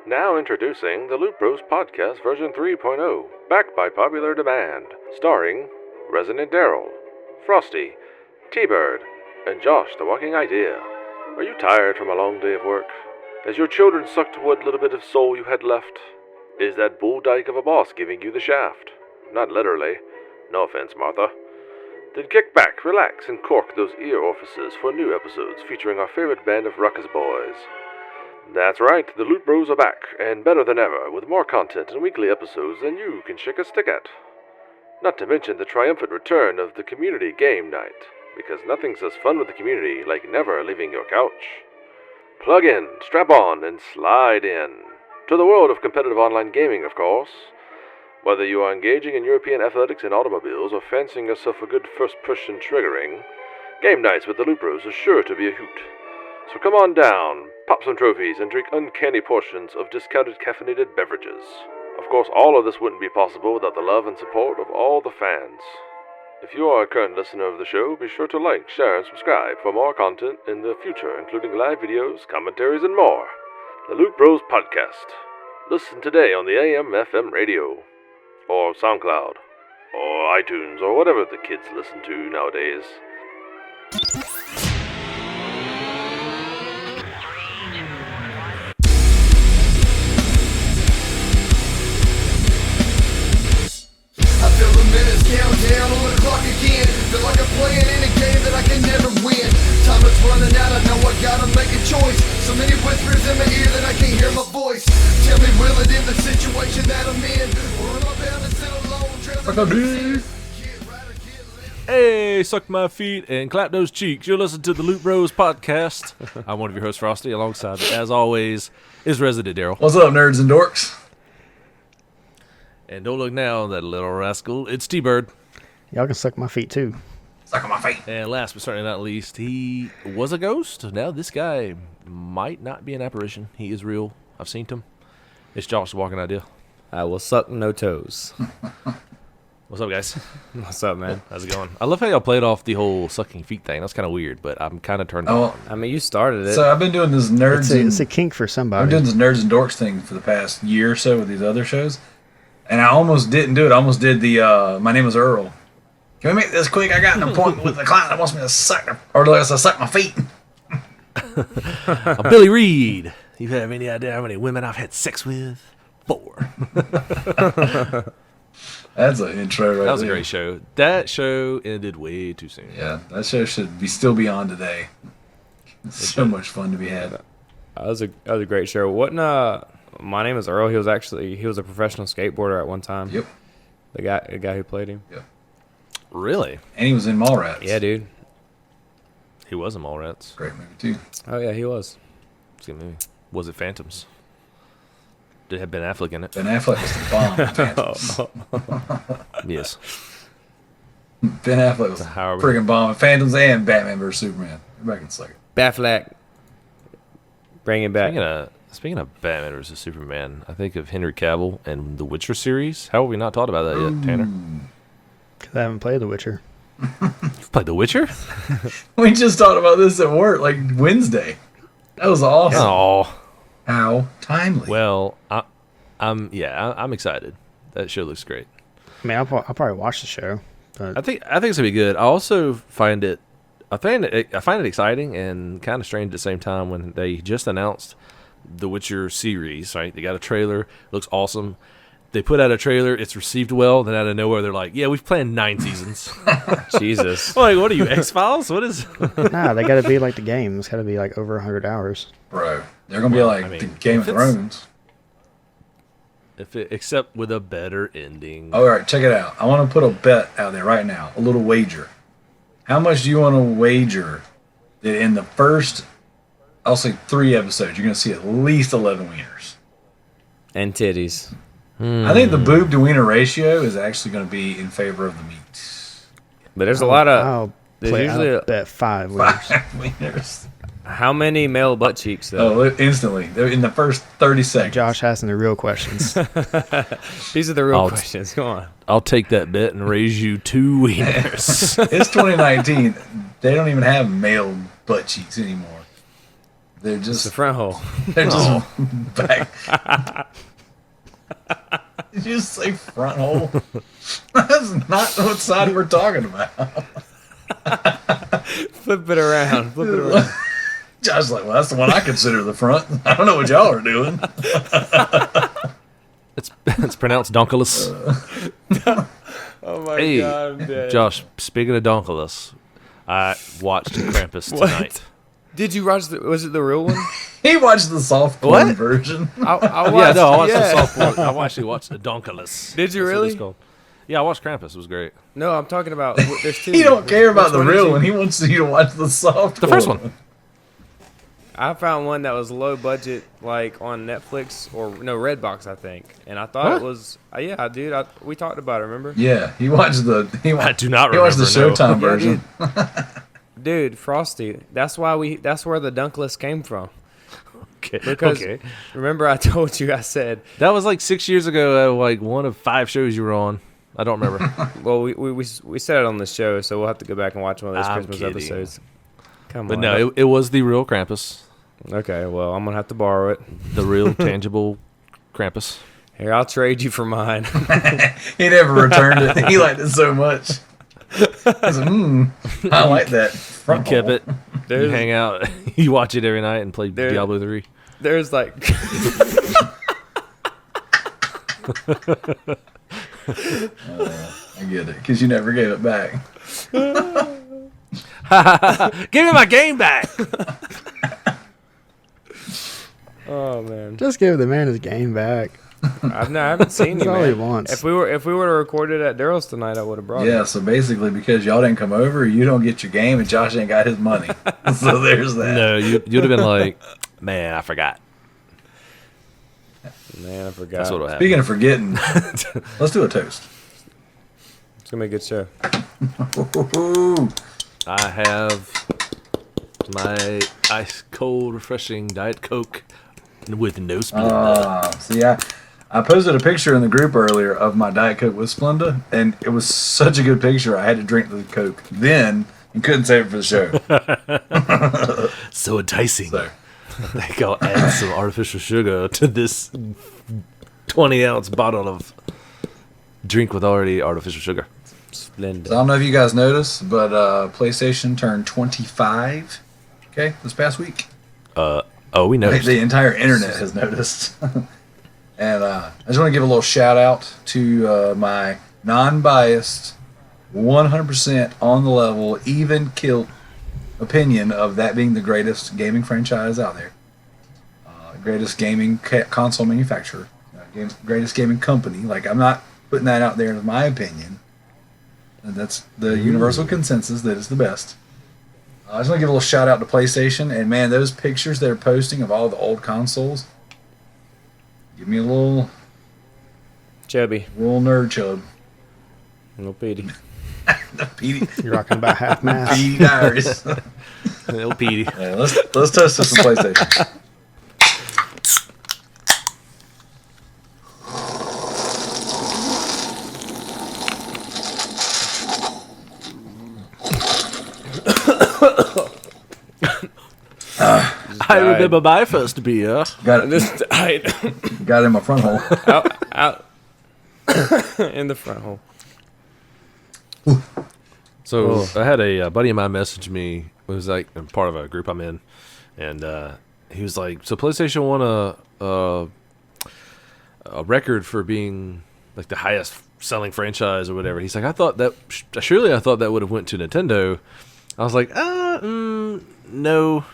Now introducing the Loot Bros Podcast version 3.0, backed by popular demand, starring Resident Daryl, Frosty, T-Bird, and Josh the Walking Idea. Are you tired from a long day of work? Has your children sucked what little bit of soul you had left? Is that bull dyke of a boss giving you the shaft? Not literally. No offense, Martha. Then kick back, relax, and cork those ear orifices for new episodes featuring our favorite band of ruckus boys. That's right, the Loot Bros are back, and better than ever, with more content and weekly episodes than you can shake a stick at. Not to mention the triumphant return of the community game night, because nothing's as fun with the community like never leaving your couch. Plug in, strap on, and slide in. To the world of competitive online gaming, of course. Whether you are engaging in European athletics and automobiles or fancying yourself a good first-person triggering, game nights with the Loot Bros are sure to be a hoot. So come on down, pop some trophies, and drink uncanny portions of discounted caffeinated beverages. Of course, all of this wouldn't be possible without the love and support of all the fans. If you are a current listener of the show, be sure to like, share, and subscribe for more content in the future, including live videos, commentaries, and more. The Loot Bros Podcast. Listen today on the AM/FM radio, or SoundCloud, or iTunes, or whatever the kids listen to nowadays. Countdown on the clock again. Feel like I'm playing in a game that I can never win. Time is running out, I know I gotta make a choice. So many whispers in my ear that I can't hear my voice. Tell me, will it end the situation that I'm in? Or am I bound to sit alone? Hey, suck my feet and clap those cheeks. You're listening to the Loot Bros Podcast. I'm one of your hosts, Frosty. Alongside me, as always, is Resident Daryl. What's up, nerds and dorks? And don't look now, that little rascal. It's T-Bird. Y'all can suck my feet too. Suck on my feet. And last but certainly not least, he was a ghost. Now this guy might not be an apparition. He is real. I've seen him. It's Josh the Walking Idea. I will suck no toes. What's up, guys? What's up, man? How's it going? I love how y'all played off the whole sucking feet thing. That's kind of weird, but I'm kind of turned on. I mean, you started it. So I've been doing this It's a kink for somebody. I'm doing this nerds and dorks thing for the past year or so with these other shows, and I almost didn't do it. I almost did the My Name is Earl. Can we make this quick? I got an appointment with the client that wants me to suck, or let's suck my feet. Billy Reed. You have any idea how many women I've had sex with? 4. That's an intro right there. That was a great show. That show ended way too soon. Yeah, that show should still be on today. It's so much fun to be had. That was a great show. Wasn't My Name is Earl? He was a professional skateboarder at one time. Yep. The guy who played him. Yep. Really? And he was in Mallrats. Yeah, dude. He was in Mallrats. Great movie too. Oh yeah, he was. It's a good movie. Was it Phantoms? Did it have Ben Affleck in it? Ben Affleck was the bomb. in Phantoms. Yes. Ben Affleck was Howard. friggin' bomb in Phantoms and Batman vs Superman. Everybody can suck it. Batfleck. Bring him back. Speaking of Batman vs Superman, I think of Henry Cavill and the Witcher series. How have we not talked about that yet, Tanner? Because I haven't played The Witcher. You've played The Witcher? We just talked about this at work, like Wednesday. That was awesome. Oh. How timely. Well, I'm excited. That show looks great. I mean, I'll probably watch the show. But I think it's gonna be good. I also find it exciting and kind of strange at the same time when they just announced the Witcher series. Right, they got a trailer. Looks awesome. They put out a trailer. It's received well. Then out of nowhere, they're like, "Yeah, we've planned 9 seasons." Jesus. I'm like, what are you, X-Files? What is? nah, they got to be like the game. It's got to be like over 100 hours. Bro, they're going to be like the Game of Thrones. Except with a better ending. All right, check it out. I want to put a bet out there right now. A little wager. How much do you want to wager that in the first, I'll say 3 episodes, you're going to see at least 11 wieners? And titties. I think the boob to wiener ratio is actually going to be in favor of the meat. But there's a lot of. I'll bet 5 winners. Wieners. How many male butt cheeks though? Oh, instantly. They're in the first 30 seconds. Josh asking the real questions. These are the real questions. Come on. I'll take that bet and raise you 2 wieners. It's 2019. They don't even have male butt cheeks anymore. They're It's just the front hole. they're just back. Did you just say front hole? That's not what side we're talking about. Flip it around. Flip it around. Josh's like, well, that's the one I consider the front. I don't know what y'all are doing. It's pronounced donkulus. Oh my Hey, god, I'm dead. Josh, speaking of donkulus, I watched Krampus tonight. Did you watch was it the real one? He watched the soft porn What? version. I Yeah, watched, no, I watched yeah. the software. I actually watched the donkulus. Did you That's what really? it's called. Yeah, I watched Krampus. It was great. No, I'm talking about there's two. He don't care about Which the did real you- one. He wants you to watch the soft The first one. I found one that was low budget, like on Netflix or no Redbox, I think, and I thought What? it was. Yeah, dude. We talked about it. Remember? Yeah, he watched the. I do not He watched the remember, no. Showtime version. Dude, Frosty. That's why That's where the Dunkless came from. Okay. Because okay. remember, I told you. I said, That was like 6 years ago, like one of 5 shows you were on. I don't remember. well, we said it on the show, so we'll have to go back and watch one of those I'm Christmas kidding. episodes. Come But on. no, it was the real Krampus. Okay, well, I'm gonna have to borrow it. The real, tangible Krampus. Here, I'll trade you for mine. He never returned it. He liked it so much. He's like, I like that. You Front kept hole. it. You There's- hang out. You watch it every night and play There- Diablo 3. There's like, I get it, because you never gave it back. Give me my game back. oh man, Just give the man his game back. I haven't seen That's you, all man. he wants. If we would have recorded at Daryl's tonight, I would have brought Yeah, it. so basically, because y'all didn't come over, you don't get your game, and Josh ain't got his money. So there's that. No, you'd have been like, man, I forgot. Man, I forgot. That's what would happen. Speaking of forgetting, let's do a toast. It's gonna be a good show. Ooh. I have my ice cold, refreshing Diet Coke with no Splenda. See, I posted a picture in the group earlier of my Diet Coke with Splenda, and it was such a good picture. I had to drink the Coke then and couldn't save it for the show. So enticing. So, I think I'll add some artificial sugar to this 20-ounce bottle of drink with already artificial sugar. Splendid. I don't know if you guys noticed, but PlayStation turned 25. Okay, this past week. Oh, we Like, noticed. the entire internet has noticed. And I just want to give a little shout out to my non-biased, 100% on the level, even kilt opinion of that being the greatest gaming franchise out there. Greatest gaming console manufacturer. Greatest gaming company. Like, I'm not putting that out there as my opinion. And that's the universal consensus that it's the best. I just want to give a little shout out to PlayStation. And man, those pictures they're posting of all the old consoles, give me a little Chubby. nerd chub. No pity. The Petey, You're rocking about half mass. Petey Diaries. Little Petey. Yeah, let's test this on PlayStation. I remember my first beer. Got it. This died Got it in my front hole. out in the front hole. So I had a buddy of mine message me. It was like I'm part of a group I'm in, and he was like, "So PlayStation won a record for being like the highest selling franchise or whatever." He's like, "I thought that surely I thought that would have went to Nintendo." I was like, no.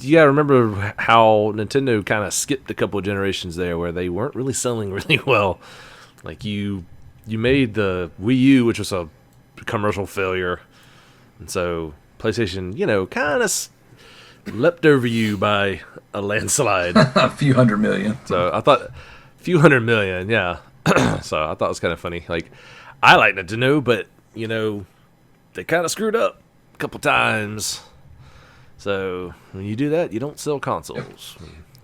You gotta remember how Nintendo kind of skipped a couple of generations there, where they weren't really selling really well. Like you made the Wii U, which was a commercial failure, and so PlayStation, kind of leapt over you by a landslide. A few hundred million. So I thought a few hundred million, yeah. So I thought it was kind of funny. Like, I like Nintendo, but they kind of screwed up a couple times. So when you do that, you don't sell consoles.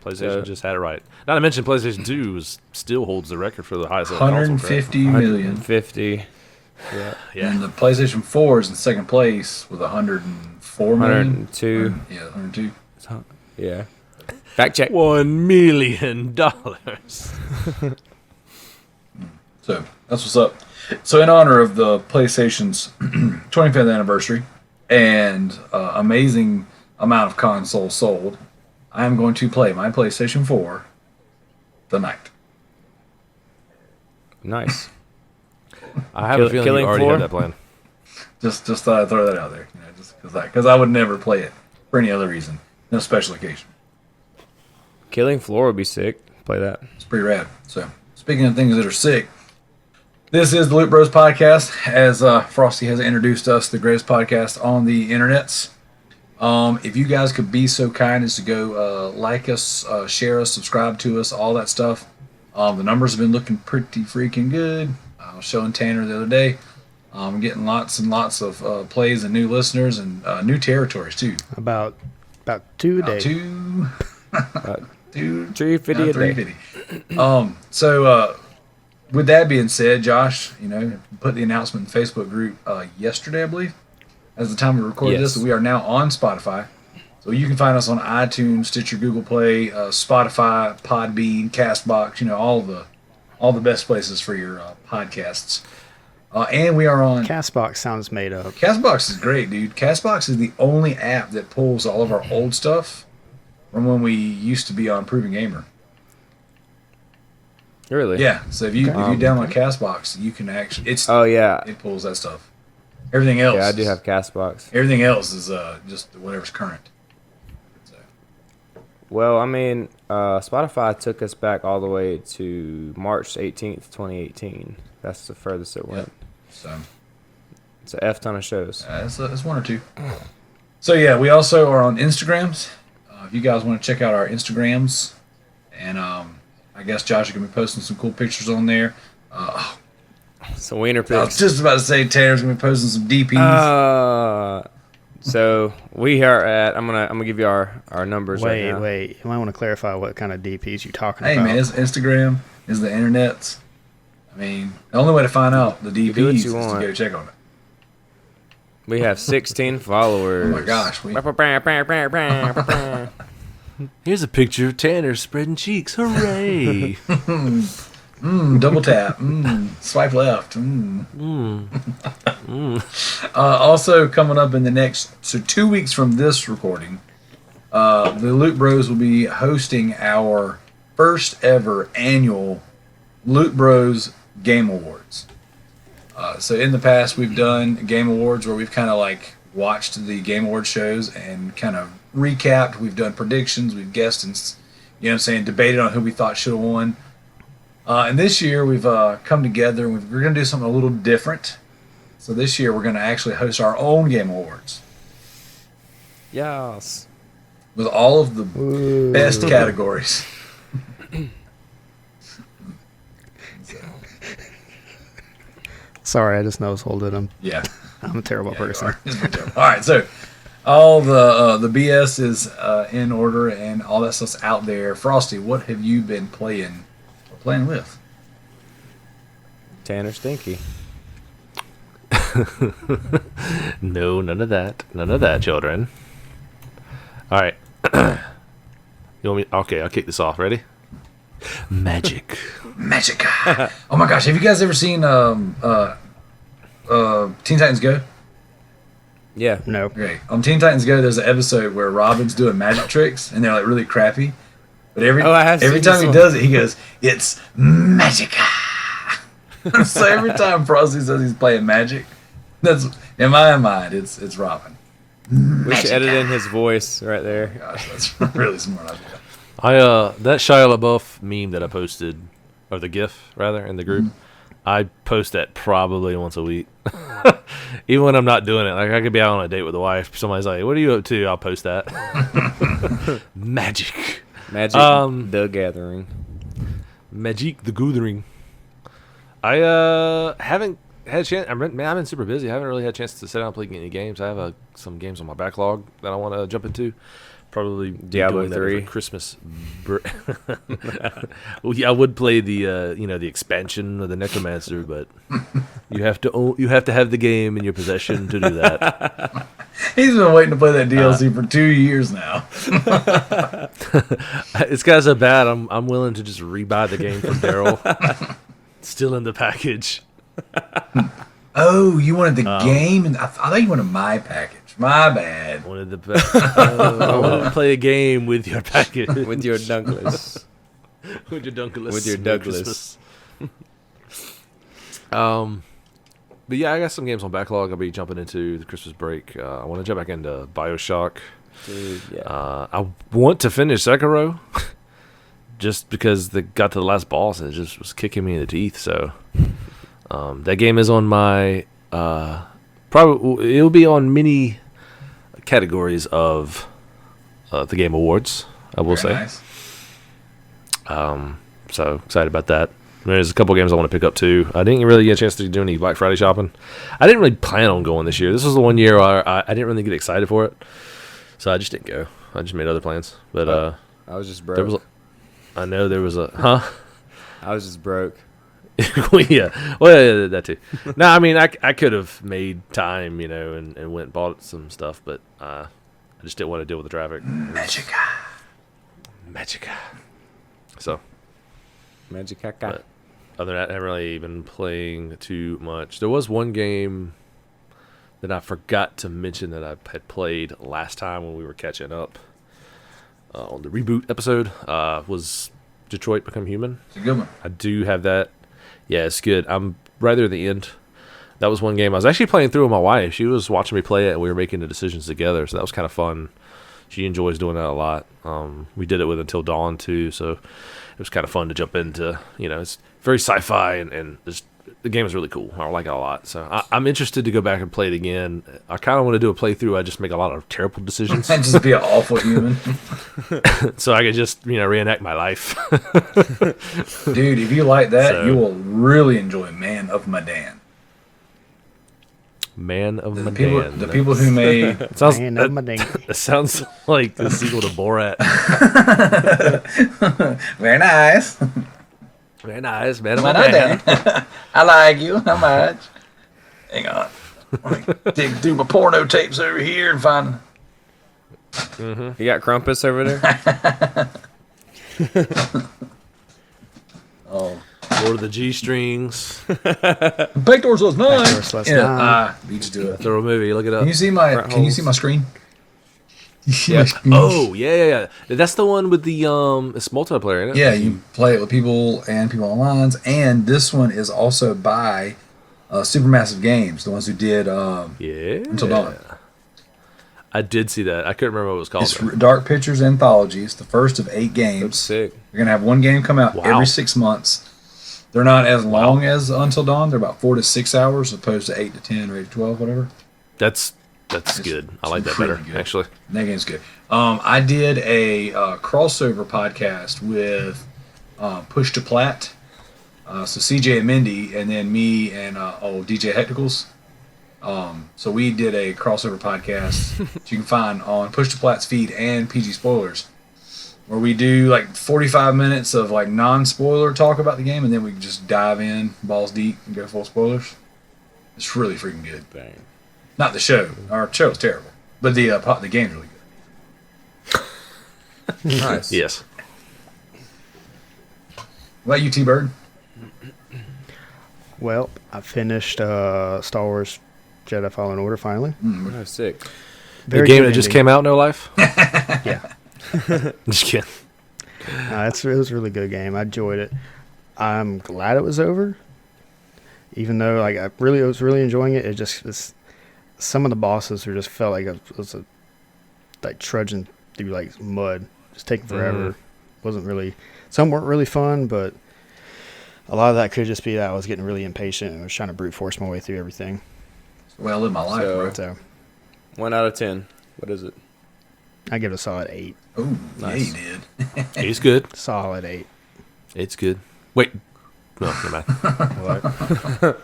PlayStation just had it right. Not to mention PlayStation 2 still holds the record for the highest selling console. 150 million. 50. Yeah. And the PlayStation 4 is in second place with 104 million. 102. Yeah, 102. Yeah. Fact check. $1 million. So that's what's up. So in honor of the PlayStation's 25th anniversary and amazing amount of consoles sold, I am going to play my PlayStation 4 tonight. Nice. I have a feeling you Killing already Floor? have that plan. Just thought I'd throw that out there, just because I would never play it for any other reason, no special occasion. Killing Floor would be sick. Play that. It's pretty rad. So speaking of things that are sick, this is the Loot Bros podcast. As Frosty has introduced us, the greatest podcast on the internets. If you guys could be so kind as to go like us, share us, subscribe to us, all that stuff. The numbers have been looking pretty freaking good. I was showing Tanner the other day. Getting lots and lots of plays and new listeners and new territories too. About 2 About days. two, 350 a day. 350. So with that being said, Josh, put the announcement in the Facebook group yesterday, I believe, as the time we recorded Yes. this. We are now on Spotify. So you can find us on iTunes, Stitcher, Google Play, Spotify, Podbean, Castbox, all the best places for your podcasts. And we are on Castbox sounds made up. Castbox is great, dude. Castbox is the only app that pulls all of our old stuff from when we used to be on Proven Gamer. Really? Yeah. So if you download Castbox, you can actually Oh yeah. it pulls that stuff. Everything else, Yeah, I do have Castbox. Everything else is just whatever's current. So, Well, I mean, Spotify took us back all the way to March 18th, 2018. That's the furthest it went. so It's a F ton of shows. it's one or two. So yeah, we also are on Instagrams. If you guys want to check out our Instagrams, and I guess Josh is gonna be posting some cool pictures on there. So wiener I was pics. just about to say Tanner's gonna be posting some DPs. So we are at. I'm gonna give you our numbers right now. Wait. You might want to clarify what kind of DPs you're talking Hey about. man, it's Instagram is the internet's. I mean, the only way to find out the do what DPs you is to want. go check on it. We have 16 followers. Oh my gosh, Here's a picture of Tanner spreading cheeks. Hooray! double tap, swipe left. Also coming up in the next 2 weeks from this recording, the Loot Bros will be hosting our first ever annual Loot Bros Game Awards. So in the past, we've done Game Awards where we've kind of like watched the Game Award shows and kind of recapped. We've done predictions, we've guessed, and debated on who we thought should have won. And this year we've come together and we're going to do something a little different. So this year we're going to actually host our own Game Awards Yes. with all of the best categories. Sorry, I just nose holded them. Yeah. I'm a terrible person. All right, so all the BS is in order and all that stuff's out there. Frosty, what have you been playing with? Tanner Stinky. No, none of that. None of that, children. All right. You want me? Okay, I'll kick this off. Ready? Magic. Magic. Oh my gosh, have you guys ever seen Teen Titans Go? Yeah. No. Okay, on Teen Titans Go, there's an episode where Robin's doing magic tricks, and they're like really crappy. But every I have time seen this he one. does it, he goes, "It's magic." So every time Frosty says he's playing magic, that's in my mind, it's Robin. We should edit in his voice right there. Gosh, that's really smart idea. That Shia LaBeouf meme that I posted, or the GIF rather, in the group, I post that probably once a week. Even when I'm not doing it, like I could be out on a date with a wife. Somebody's like, "What are you up to?" I'll post that. Magic. Magic the Gathering. Magic the Gathering. I haven't had a chance. I've been super busy. I haven't really had a chance to sit down and play any games. I have some games on my backlog that I want to jump into. Probably Diablo doing that over 3. Christmas. Well, yeah, I would play the the expansion of the Necromancer, but you have to have the game in your possession to do that. He's been waiting to play that DLC for 2 years now. It's got so bad. I'm willing to just rebuy the game from Daryl. Still in the package. Oh, you wanted the game? And I thought you wanted my package. My bad. I wanted to play a game with your package. With your Douglas. With your Dunkless. With your Merry Douglas. Christmas. But yeah, I got some games on backlog. I'll be jumping into the Christmas break. I want to jump back into BioShock. Dude, yeah. I want to finish Sekiro, just because they got to the last boss and it just was kicking me in the teeth. So that game is on my probably it'll be on many categories of the Game Awards. I will say. Nice. So excited about that. There's a couple games I want to pick up too. I didn't really get a chance to do any Black Friday shopping. I didn't really plan on going this year. This was the one year where I didn't really get excited for it, so I just didn't go. I just made other plans. But I was just broke. I know there was a I was just broke. well, yeah, that too. No, I mean I could have made time, and went and bought some stuff, but I just didn't want to deal with the traffic. Magica. So. Magic But caca. other than that, I haven't really been playing too much. There was one game that I forgot to mention that I had played last time when we were catching up on the reboot episode. Was Detroit Become Human? It's a good one. I do have that. Yeah, it's good. I'm right there at the end. That was one game I was actually playing through with my wife. She was watching me play it, and we were making the decisions together, so that was kind of fun. She enjoys doing that a lot. We did it with Until Dawn, too, so it was kind of fun to jump into. It's very sci-fi, and just, the game is really cool. I like it a lot. So I'm interested to go back and play it again. I kind of want to do a playthrough. I just make a lot of terrible decisions. And just be an awful human. So I could just, reenact my life. Dude, if you like that, So- you will really enjoy Man of Medan. Man of The Medan. people who made... It sounds, Man that, of Medan. that sounds like the sequel to Borat. Very nice. Very nice, Man of Man Medan. I like you. How much? Hang on. Let me dig through my porno tapes over here and find... You got Crumpus over there? Oh. Lord of the G-Strings. Back doors was nine. Back doors was Yeah, nine. you just do it. Throw a movie. Look it up. Can you see my? Front Can you holes. see my screen? You see my screen? Oh, yeah. That's the one with the it's multiplayer, isn't it? Yeah, you play it with people and people online. And this one is also by Supermassive Games, the ones who did Yeah. Until Dawn. I did see that. I couldn't remember what it was called. It's though. Dark Pictures Anthology. It's the first of 8 That's games. sick. You're gonna have one game come out Wow. every 6 months. They're not as long as Until Dawn. They're about 4 to 6 hours, opposed to 8 to 10 or 8 to 12, whatever. That's good. I like that really better, good. actually. That game's good. I did a crossover podcast with Push to Plat. So CJ and Mindy, and then me and DJ Hecticals. So we did a crossover podcast that you can find on Push to Plat's feed and PG Spoilers, where we do like 45 minutes of like non-spoiler talk about the game, and then we just dive in balls deep and go full spoilers. It's really freaking good. Dang. Not the show. Our show is terrible, but the game's really good. Nice. Yes. What about you, T-Bird? Well, I finished Star Wars Jedi Fallen Order finally. Oh, sick. The Very game good that just ending. came out, No Life? Yeah. Just kidding. It was a really good game. I enjoyed it. I'm glad it was over. Even though I was really enjoying it. Some of the bosses just felt like it was like trudging through like mud, just taking forever. Wasn't really. Some weren't really fun, but a lot of that could just be that I was getting really impatient and was trying to brute force my way through everything. Well, I live my life, So- bro. So 1 out of 10. What is it? I give it a solid 8. Oh, Nice. yeah, you did. It's good. Solid 8. It's good. Wait. No, never mind.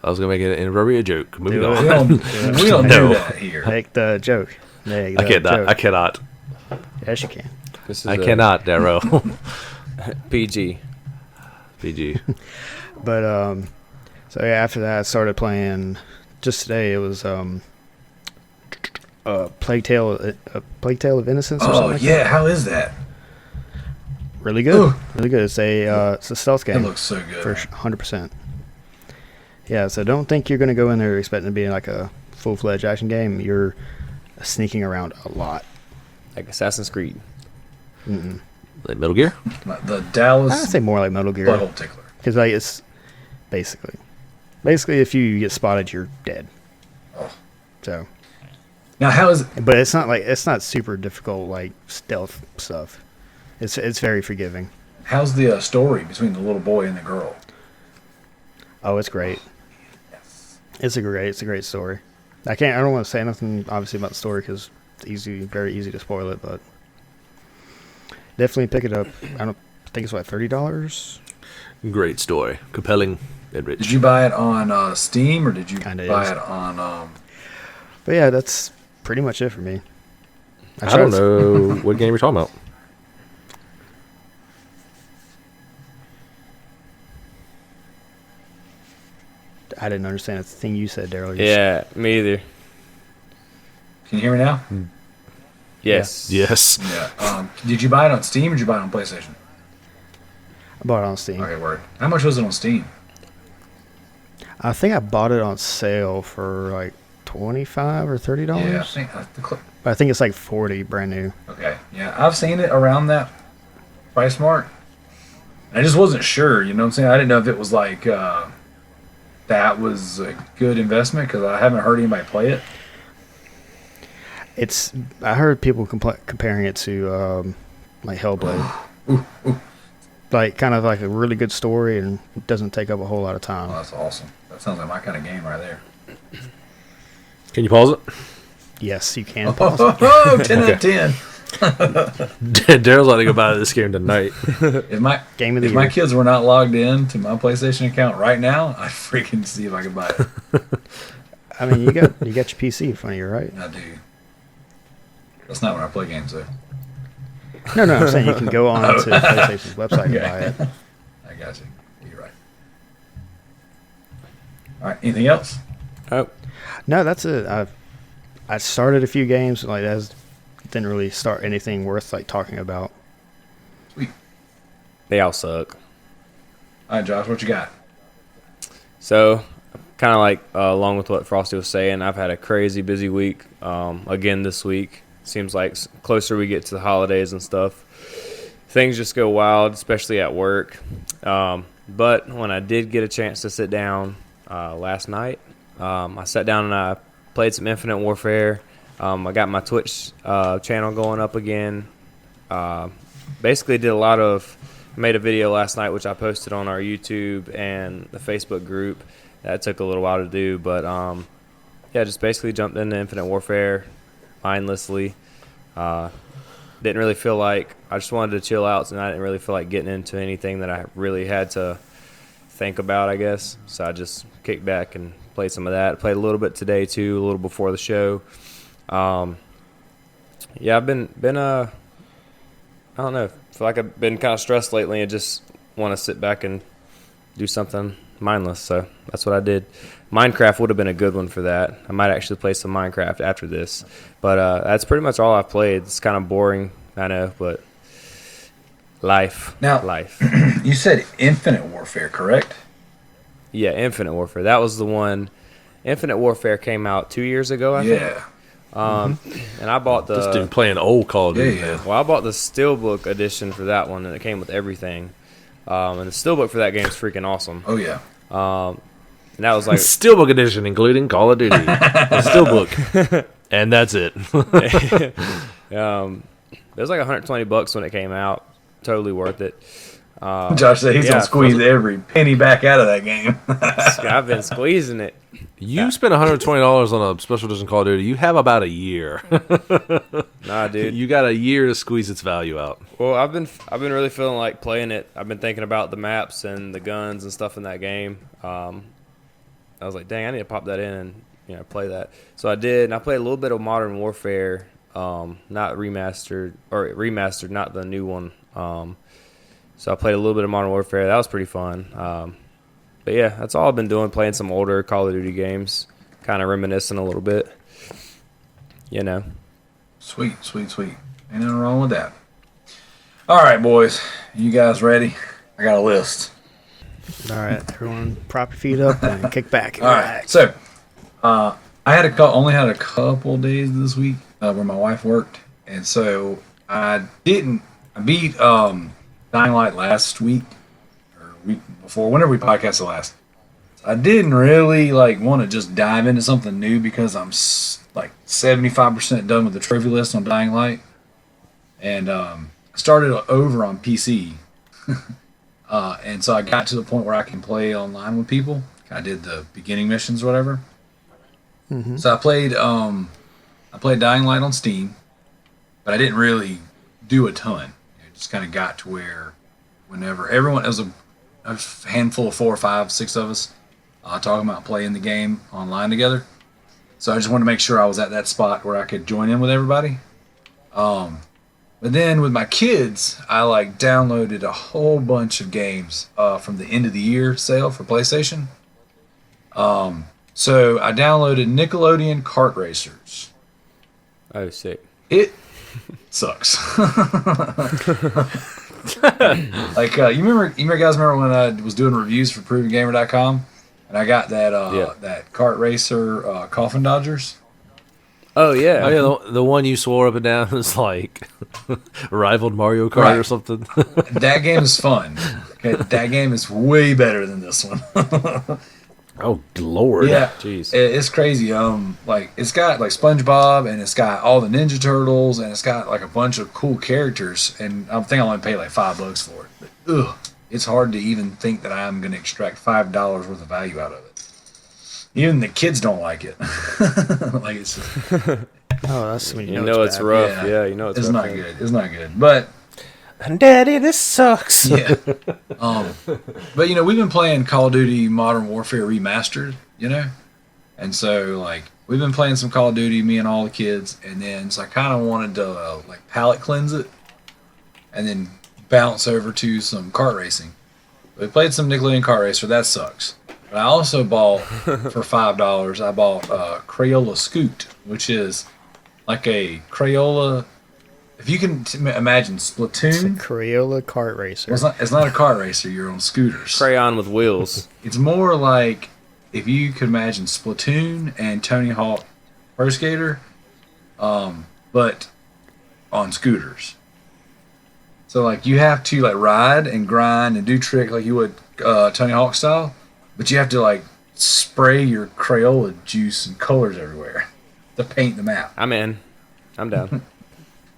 I was gonna make an inappropriate joke. Moving Do on. We don't No. do that here. Make the joke. Make the I cannot. joke. I cannot. Yes, you can. This is I a cannot, Darrow. PG. PG. But so yeah, after that, I started playing. Just today, it was Plague Tale of Innocence. Or Oh something like yeah, that. how is that? Really good. Ooh. Really good. It's a stealth game. It looks so good. For 100%. Yeah, so don't think you're going to go in there expecting to be like a full-fledged action game. You're sneaking around a lot. Like Assassin's Creed. Like Metal Gear. The I'd Dallas say more like Metal Gear. butthole tickler. Because like, it's basically if you get spotted, you're dead. Oh. So, Now, how is but it's not super difficult like stealth stuff. It's very forgiving. how's the story between the little boy and the girl? Oh, it's great. It's a great story. I don't want to say nothing obviously about the story because it's very easy to spoil it, but definitely pick it up. I think it's $30. Great story. Compelling and rich. Did you buy it on Steam or did you Kinda buy is. it on? But yeah, that's pretty much it for me. I don't know what game you're talking about. I didn't understand a thing you said, Daryl. Yeah, me either. Can you hear me now? Yes. Yes. Yeah. Did you buy it on Steam or did you buy it on PlayStation? I bought it on Steam. Okay, word. How much was it on Steam? I think I bought it on sale for like $25 or $30. Yeah, I think But I think it's like $40 brand new. okay. Yeah, I've seen it around that price mark. I just wasn't sure. You know what I'm saying? I didn't know if it was like that was a good investment because I haven't heard anybody play it. I heard people comparing it to like Hellblade. Like kind of like a really good story and it doesn't take up a whole lot of Oh, time. that's awesome. That sounds like my kind of game right there. Can you pause it? Yes, you can pause it. Oh, 10 out of 10. Daryl's letting go buy this game tonight. If my Game of the if my year. kids were not logged in to my PlayStation account right now, I'd freaking see if I could buy it. I mean, you got your PC in front of you, right? I do. That's not when I play games though. No, I'm saying you can go on to PlayStation's website and Okay. buy it. I got you. You're right. All right. Anything else? Oh, No, that's it. I started a few games like that. Didn't really start anything worth like talking about. Sweet. they all suck. All right, Josh. What you got? So, kind of like along with what Frosty was saying, I've had a crazy busy week. Again this week. Seems like closer we get to the holidays and stuff, things just go wild, especially at work. But when I did get a chance to sit down last night, I sat down and I played some Infinite Warfare. I got my Twitch channel going up again. Basically made a video last night, which I posted on our YouTube and the Facebook group. That took a little while to do, but yeah, just basically jumped into Infinite Warfare mindlessly. Didn't really feel like, I just wanted to chill out, and I didn't really feel like getting into anything that I really had to think about, I guess. So I just kicked back and played some of that. Played a little bit today too, a little before the show. Yeah, I've been I don't know, feel like I've been kind of stressed lately and just want to sit back and do something mindless. So that's what I did. Minecraft would have been a good one for that. I might actually play some Minecraft after this. But that's pretty much all I've played. It's kind of boring, I know, but life. You said Infinite Warfare, correct? Yeah, Infinite Warfare. That was the one. Infinite Warfare came out 2 years ago, I think. Yeah. And I bought This dude playing old Call of Duty. Yeah. Well, I bought the Steelbook edition for that one, and it came with everything. And the Steelbook for that game is freaking awesome. Oh yeah. And that was like, Steelbook edition, including Call of Duty. The Steelbook. And that's it. it was like $120 when it came out. Totally worth it. Josh said he's yeah, gonna squeeze every penny back out of that game. I've been squeezing it. You spent $120 on a special edition Call of Duty. You have about a year. Nah, dude. You got a year to squeeze its value out. Well, I've been really feeling like playing it. I've been thinking about the maps and the guns and stuff in that game. I was like, dang, I need to pop that in and play that. So I did, and I played a little bit of Modern Warfare, not remastered, not the new one. So I played a little bit of Modern Warfare. That was pretty fun. But yeah, that's all I've been doing, playing some older Call of Duty games, kind of reminiscing a little bit. Sweet. Ain't nothing wrong with that. All right, boys. You guys ready? I got a list. All right, everyone, prop your feet up and kick back. All right. So, I only had a couple days this week where my wife worked, and so I beat Dying Light last week or week before, whenever we podcasted last. I didn't really want to just dive into something new because I'm 75% done with the trophy list on Dying Light, and started over on PC. And so I got to the point where I can play online with people. I did the beginning missions or whatever. Mm-hmm. So I played Dying Light on Steam, but I didn't really do a ton. It just kind of got to where whenever everyone, it was a handful of 4 or 5, 6 of us talking about playing the game online together. So I just wanted to make sure I was at that spot where I could join in with everybody. But then with my kids, I downloaded a whole bunch of games from the end of the year sale for PlayStation. So I downloaded Nickelodeon Kart Racers. Oh, sick. It sucks. You guys remember when I was doing reviews for ProvenGamer.com and I got that Kart Racer Coffin Dodgers? Oh yeah, the one you swore up and down was rivaled Mario Kart or something. That game is fun. Okay, that game is way better than this one. Oh Lord! Yeah, jeez, it's crazy. It's got SpongeBob, and it's got all the Ninja Turtles, and it's got a bunch of cool characters. And I think I only paid $5 for it. But it's hard to even think that I'm going to extract $5 worth of value out of it. Even the kids don't like it. It's just, that's when you know it's bad. rough. Yeah, you know it's rough, not man. Good. It's not good. But Daddy, this sucks. Yeah. But we've been playing Call of Duty Modern Warfare Remastered. And so we've been playing some Call of Duty, me and all the kids, and then so I kind of wanted to palate cleanse it, and then bounce over to some kart racing. We played some Nickelodeon Kart Racer. That sucks. But I also bought, for $5, I bought Crayola Scoot, which is a Crayola. If you can imagine Splatoon. It's a Crayola kart racer. Well, it's not a kart racer. You're on scooters. Crayon with wheels. It's more like if you could imagine Splatoon and Tony Hawk Pro Skater, but on scooters. So you have to ride and grind and do trick like you would Tony Hawk style. But you have to spray your Crayola juice and colors everywhere to paint the map. I'm in. I'm down.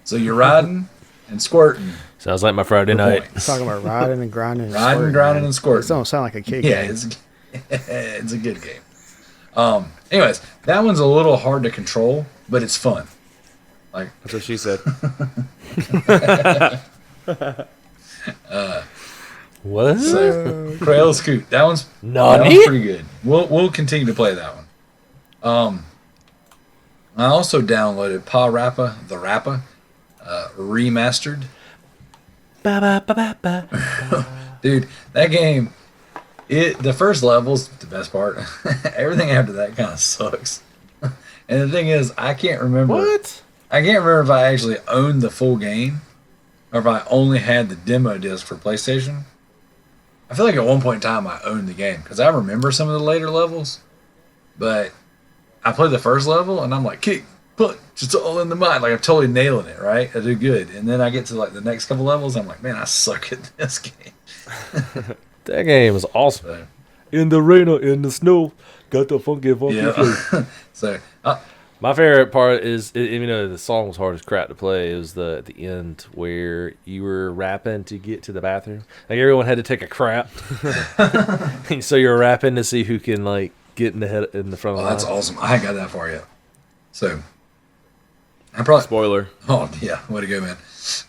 So you're riding and squirting. Sounds like my Friday night. Talking about riding and grinding. And Riding, grinding, and squirting. This don't sound like a kid Yeah, game. it's a good game. Anyways, that one's a little hard to control, but it's fun. That's what she said. What? So, Crayola Scoot. That one's Nani? pretty good. We'll continue to play that one. I also downloaded Pa Rappa the Rappa remastered. Dude, that game, the first level's the best part. Everything after that kind of sucks. And the thing is, I can't remember. What? I can't remember if I actually owned the full game or if I only had the demo disc for PlayStation. I feel like at one point in time I owned the game because I remember some of the later levels, but I played the first level and I'm like, kick, punch, it's all in the mind. I'm totally nailing it, right? I do good. And then I get to the next couple levels, I'm like, man, I suck at this game. That game is awesome. So, In the rain or in the snow, got the funky flow. yeah. So, My favorite part is, even though the song was hard as crap to play, it was at the end where you were rapping to get to the bathroom. Everyone had to take a crap, and so you're rapping to see who can get in the front of the line. that's awesome. I ain't got that far yet. So, I probably Spoiler. Oh yeah, way to go, man!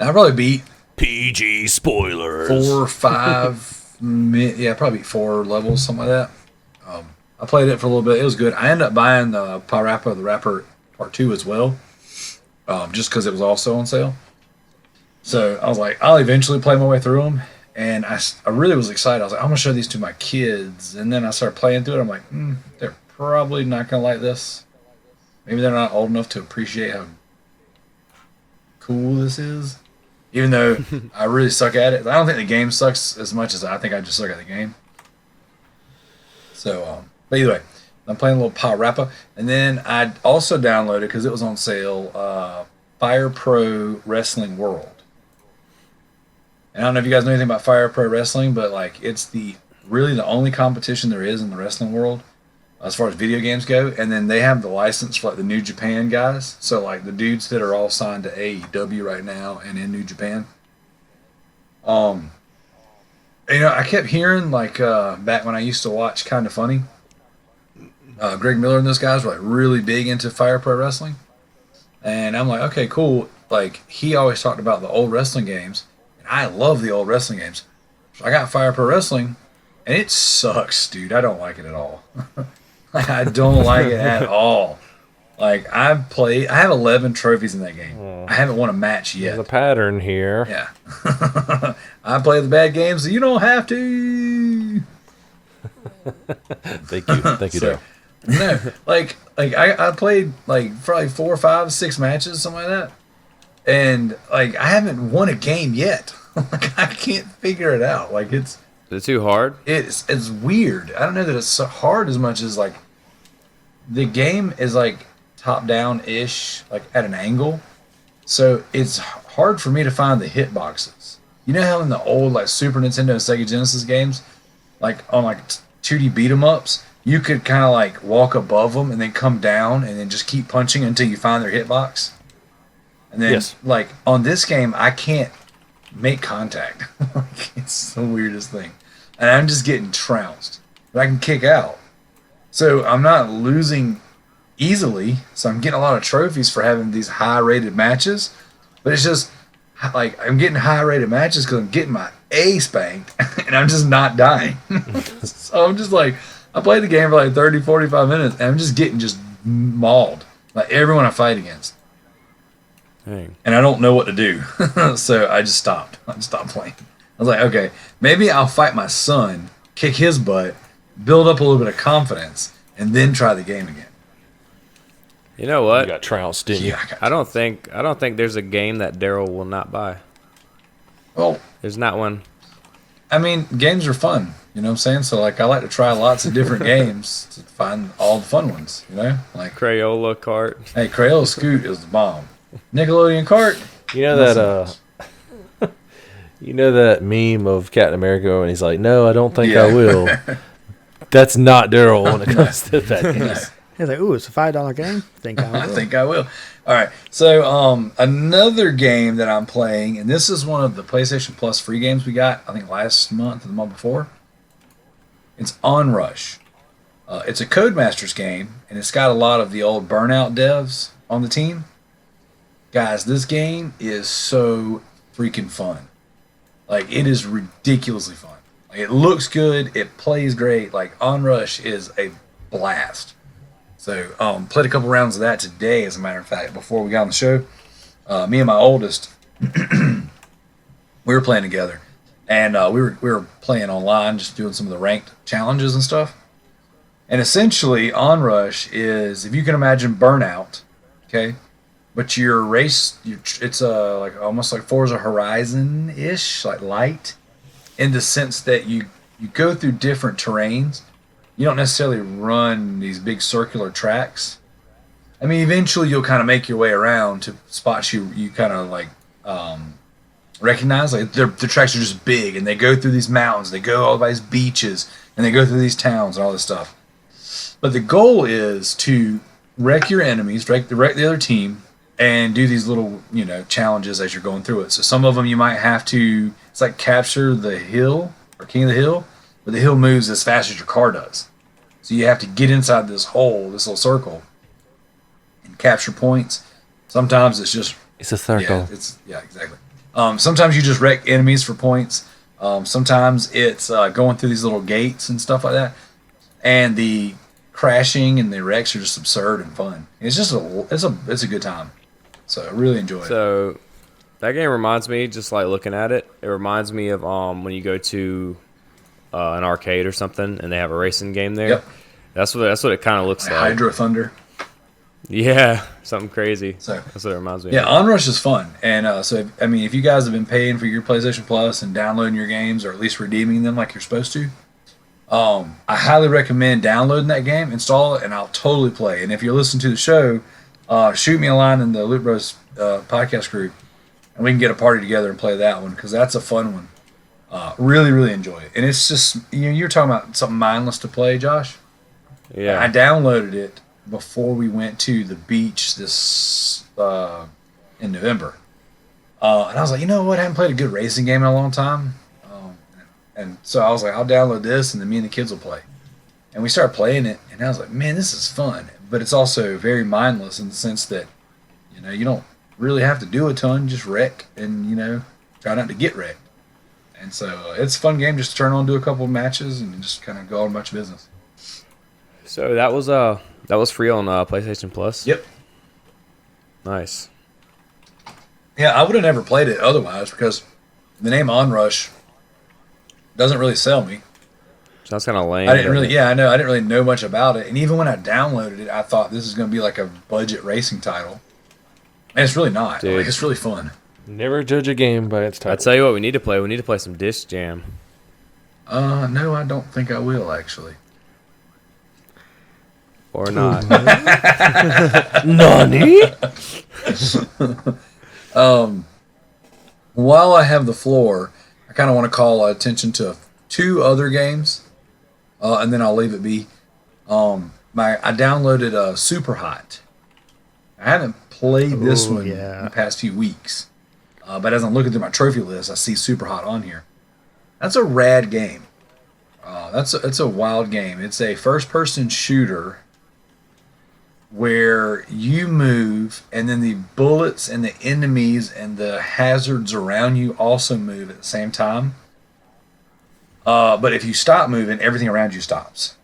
I probably beat PG spoilers. 4 or 5. Yeah, probably 4 levels, something like that. I played it for a little bit. It was good. I ended up buying the Parappa the Rapper Part 2 as well, just because it was also on sale. So I was like, I'll eventually play my way through them. And I really was excited. I was like, I'm going to show these to my kids. And then I started playing through it. I'm like, they're probably not going to like this. Maybe they're not old enough to appreciate how cool this is. Even though I really suck at it. I don't think the game sucks as much as I think I just suck at the game. So, but either way, I'm playing a little Parappa. And then I also downloaded, because it was on sale, Fire Pro Wrestling World. And I don't know if you guys know anything about Fire Pro Wrestling, but like it's really the only competition there is in the wrestling world as far as video games go. And then they have the license for like the New Japan guys. So like the dudes that are all signed to AEW right now and in New Japan. I kept hearing like back when I used to watch Kinda Funny, Greg Miller and those guys were like really big into Fire Pro Wrestling. And I'm like, okay, cool. Like he always talked about the old wrestling games. I love the old wrestling games. So I got Fire Pro Wrestling, and it sucks, dude. I don't like it at all. I don't like it at all. Like, I have 11 trophies in that game. I haven't won a match yet. There's a pattern here. Yeah. I play the bad games, so you don't have to. Thank you, Dale. No, like I played like probably 4, 5, 6 matches, something like that. And like I haven't won a game yet. Like I can't figure it out. Like Is it too hard? it's weird. I don't know that it's so hard as much as like the game is like top down ish, like at an angle. So it's hard for me to find the hitboxes. You know how in the old like Super Nintendo and Sega Genesis games, like on like 2D beat 'em ups, you could kind of like walk above them and then come down and then just keep punching until you find their hitbox. And then, like, on this game, I can't make contact. Like, it's the weirdest thing. And I'm just getting trounced. But I can kick out. So I'm not losing easily. So I'm getting a lot of trophies for having these high-rated matches. But it's just, like, I'm getting high-rated matches because I'm getting my A spanked. And I'm just not dying. So I'm just like, I played the game for like 30, 45 minutes. And I'm just getting just mauled. Like, everyone I fight against. Dang. And I don't know what to do. So I just stopped. I just stopped playing. I was like, okay, maybe I'll fight my son, kick his butt, build up a little bit of confidence, and then try the game again. You know what? You got trounced, didn't you? Yeah, I don't think there's a game that Daryl will not buy. Well, There's not one. I mean, games are fun. You know what I'm saying? So, like, I like to try lots of different games to find all the fun ones, you know? Like, Crayola Kart. hey, Crayola Scoot is the bomb. Nickelodeon Kart. You know that you know that meme of Captain America and he's like, "No, I don't think I will." That's not Daryl when it comes to that game. He's like, ooh, it's a $5 game? Think I will. I think I will. All right. So another game that I'm playing, and this is one of the PlayStation Plus free games we got, I think last month or the month before. It's Onrush. It's a Codemasters game, and it's got a lot of the old Burnout devs on the team. Guys, this game is so freaking fun. Like, it is ridiculously fun. Like, it looks good. It plays great. Like, Onrush is a blast. So, played a couple rounds of that today, as a matter of fact, before we got on the show. Me and my oldest, we were playing together. And we were playing online, just doing some of the ranked challenges and stuff. And essentially, Onrush is, if you can imagine Burnout, okay? But your race, it's like almost like Forza Horizon-ish, like light, in the sense that you go through different terrains. You don't necessarily run these big circular tracks. I mean, eventually you'll kind of make your way around to spots you kind of like recognize. Like the tracks are just big, and they go through these mountains, they go all by these beaches, and they go through these towns and all this stuff. But the goal is to wreck your enemies, wreck the other team, and do these little, challenges as you're going through it. So some of them you might have to, it's like capture the hill, or king of the hill, but the hill moves as fast as your car does. So you have to get inside this hole, this little circle, and capture points. Sometimes it's just... It's a circle. Yeah, exactly. Sometimes you just wreck enemies for points. Sometimes it's going through these little gates and stuff like that. And the crashing and the wrecks are just absurd and fun. It's just it's a good time. So I really enjoy it. So that game reminds me, just like looking at it, it reminds me of when you go to an arcade or something and they have a racing game there. Yep. That's what it kind of looks like. Hydro Thunder. Yeah, something crazy. So That's what it reminds me yeah, of. Onrush is fun. And if you guys have been paying for your PlayStation Plus and downloading your games or at least redeeming them like you're supposed to, I highly recommend downloading that game, install it, and I'll totally play. And if you're listening to the show, shoot me a line in the Loot Bros podcast group, and we can get a party together and play that one because that's a fun one. Really, really enjoy it. And it's just, you're talking about something mindless to play, Josh. Yeah. I downloaded it before we went to the beach this in November. And I was like, you know what? I haven't played a good racing game in a long time. And so I was like, I'll download this, and then me and the kids will play. And we started playing it, and I was like, man, this is fun. But it's also very mindless in the sense that, you don't really have to do a ton, just wreck and, try not to get wrecked. And so it's a fun game just to turn on, do a couple of matches, and just kind of go on much business. So that was free on PlayStation Plus? Yep. Nice. Yeah, I would have never played it otherwise because the name Onrush doesn't really sell me. Sounds kind of lame. I didn't really know much about it. And even when I downloaded it, I thought this is going to be like a budget racing title. And it's really not. Dude. Like, it's really fun. Never judge a game by its title. I tell you what, we need to play. We need to play some Disc Jam. No, I don't think I will, actually. Or not. Nani? While I have the floor, I kind of want to call attention to 2 other games, and then I'll leave it be. I downloaded Super Hot. I haven't played this one in the past few weeks, but as I'm looking through my trophy list, I see Super Hot on here. That's a rad game. It's a wild game. It's a first-person shooter where you move, and then the bullets and the enemies and the hazards around you also move at the same time. But if you stop moving, everything around you stops.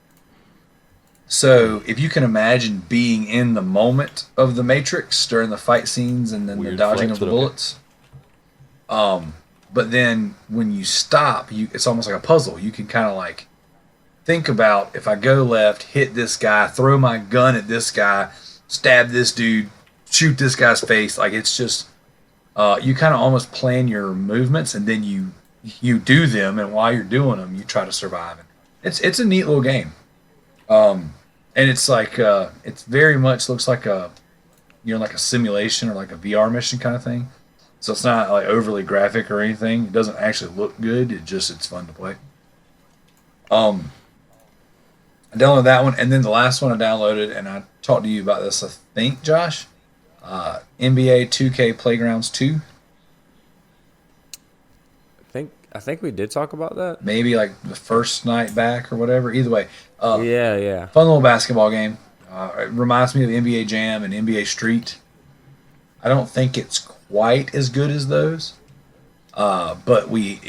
So if you can imagine being in the moment of the Matrix during the fight scenes and then Weird the dodging flex, of the but okay. bullets. But then when you stop, it's almost like a puzzle. You can kind of like think about, if I go left, hit this guy, throw my gun at this guy, stab this dude, shoot this guy's face. Like, it's just, you kind of almost plan your movements, and then you do them, and while you're doing them, you try to survive. And it's a neat little game. And it's like, it's very much looks like like a simulation or like a VR mission kind of thing. So it's not like overly graphic or anything. It doesn't actually look good. It's fun to play. I downloaded that one, and then the last one I downloaded, and I talked to you about this, I think, Josh. NBA 2K Playgrounds 2. I think we did talk about that. Maybe like the first night back or whatever. Either way. Yeah. Fun little basketball game. It reminds me of NBA Jam and NBA Street. I don't think it's quite as good as those. But we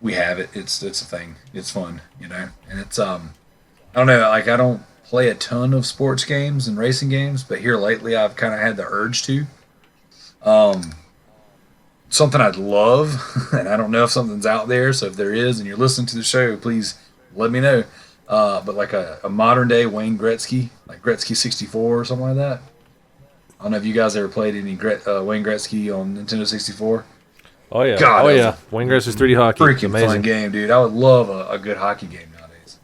have it. It's a thing. It's fun, and it's I don't know, like, I don't play a ton of sports games and racing games, but here lately I've kind of had the urge to. Something I'd love, and I don't know if something's out there, so if there is and you're listening to the show, please let me know. But like a modern day Wayne Gretzky, like Gretzky 64 or something like that. I don't know if you guys ever played any Wayne Gretzky on Nintendo 64. Oh, yeah. God, Wayne Gretzky's 3D hockey. Freaking Amazing. fun game, dude. I would love a good hockey game nowadays.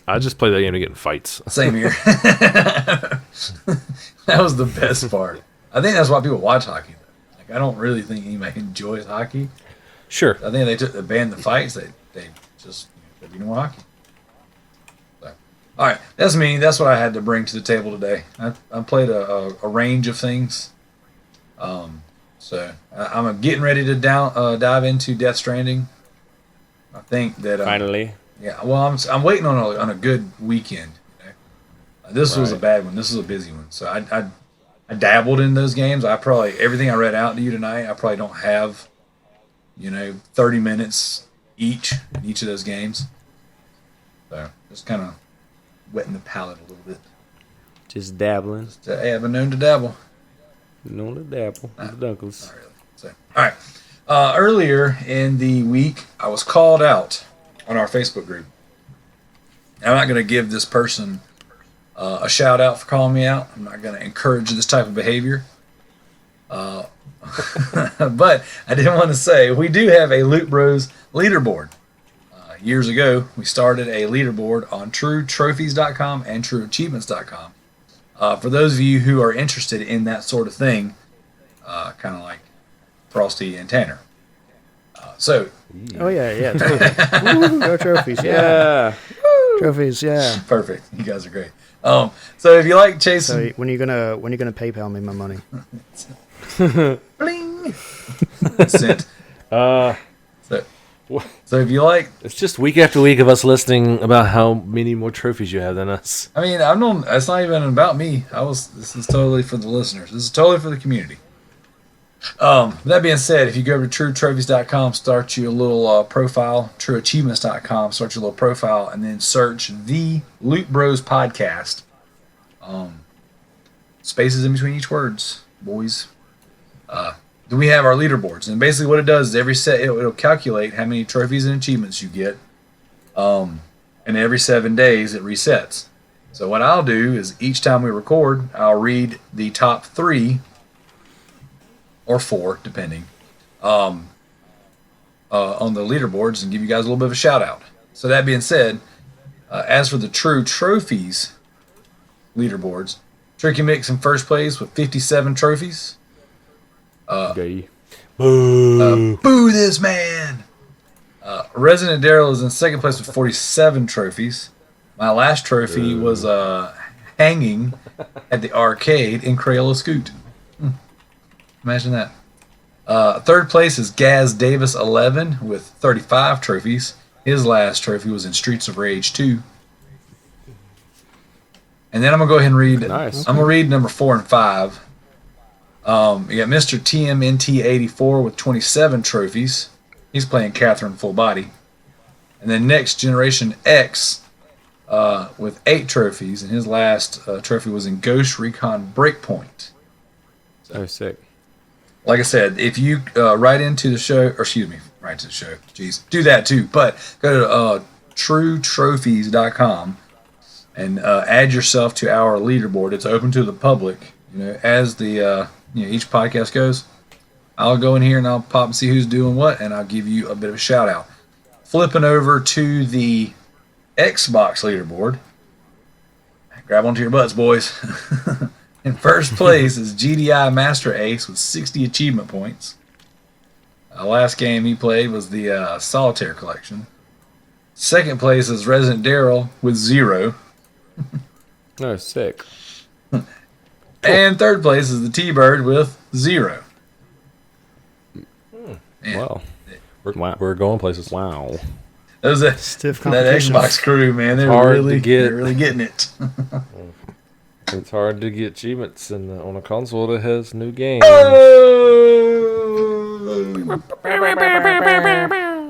I just play that game to get in fights. Same here. That was the best part. I think that's why people watch hockey. Like, I don't really think anybody enjoys hockey. Sure. I think they banned the fights. They just there'd be no more hockey. So, all right, that's me. That's what I had to bring to the table today. I played a range of things. So I'm getting ready to dive into Death Stranding. I think that Finally. Yeah, well, I'm waiting on a good weekend. This was a bad one. This was a busy one. So I dabbled in those games. Everything I read out to you tonight, I probably don't have, 30 minutes each in each of those games. So just kind of wetting the palate a little bit. Just dabbling. Hey, I've been known to dabble. Known to dabble. The Dunkles. Not really. So, all right. Earlier in the week, I was called out on our Facebook group. I'm not going to give this person a shout out for calling me out. I'm not going to encourage this type of behavior. But I did want to say we do have a Loot Bros leaderboard. Years ago, we started a leaderboard on TrueTrophies.com and TrueAchievements.com. For those of you who are interested in that sort of thing, kind of like Frosty and Tanner. Oh yeah, totally. Woo, go trophies, yeah. Trophies, yeah. Perfect. You guys are great. So if you like chasing, So when you gonna PayPal me my money? bling, sent. So if you like, It's just week after week of us listening about how many more trophies you have than us. I mean, it's not even about me. This is totally for the listeners. This is totally for the community. That being said, if you go to TrueTrophies.com, start your little profile, TrueAchievements.com, start your little profile, and then search the Loot Bros podcast. Spaces in between each words, boys. Then we have our leaderboards, and basically what it does is every set it'll calculate how many trophies and achievements you get, and every 7 days it resets. So what I'll do is each time we record, I'll read the top 3 or 4, depending, on the leaderboards and give you guys a little bit of a shout out. So that being said, as for the True Trophies leaderboards, Tricky Mix in first place with 57 trophies. Gay. Boo this man! Resident Daryl is in second place with 47 trophies. My last trophy was hanging at the arcade in Crayola Scoot. Imagine that. Third place is Gaz Davis 11 with 35 trophies. His last trophy was in Streets of Rage 2. And then I'm going to go ahead and read. Nice. I'm going to read number 4 and 5. You got Mr. TMNT84 with 27 trophies. He's playing Catherine full body. And then Next Generation X with 8 trophies. And his last trophy was in Ghost Recon Breakpoint. Oh, sick. Like I said, if you write to the show, jeez, do that too. But go to TrueTrophies.com and add yourself to our leaderboard. It's open to the public. As the each podcast goes, I'll go in here and I'll pop and see who's doing what, and I'll give you a bit of a shout out. Flipping over to the Xbox leaderboard, grab onto your butts, boys. In first place is GDI Master Ace with 60 achievement points. Last game he played was the Solitaire Collection. Second place is Resident Daryl with 0. Oh, sick. And third place is the T-Bird with 0. Man, Wow. We're going places. Wow. that Stiff that competition. Xbox crew, man, they're Hard to really get. they're really getting it. It's hard to get achievements on a console that has new games. All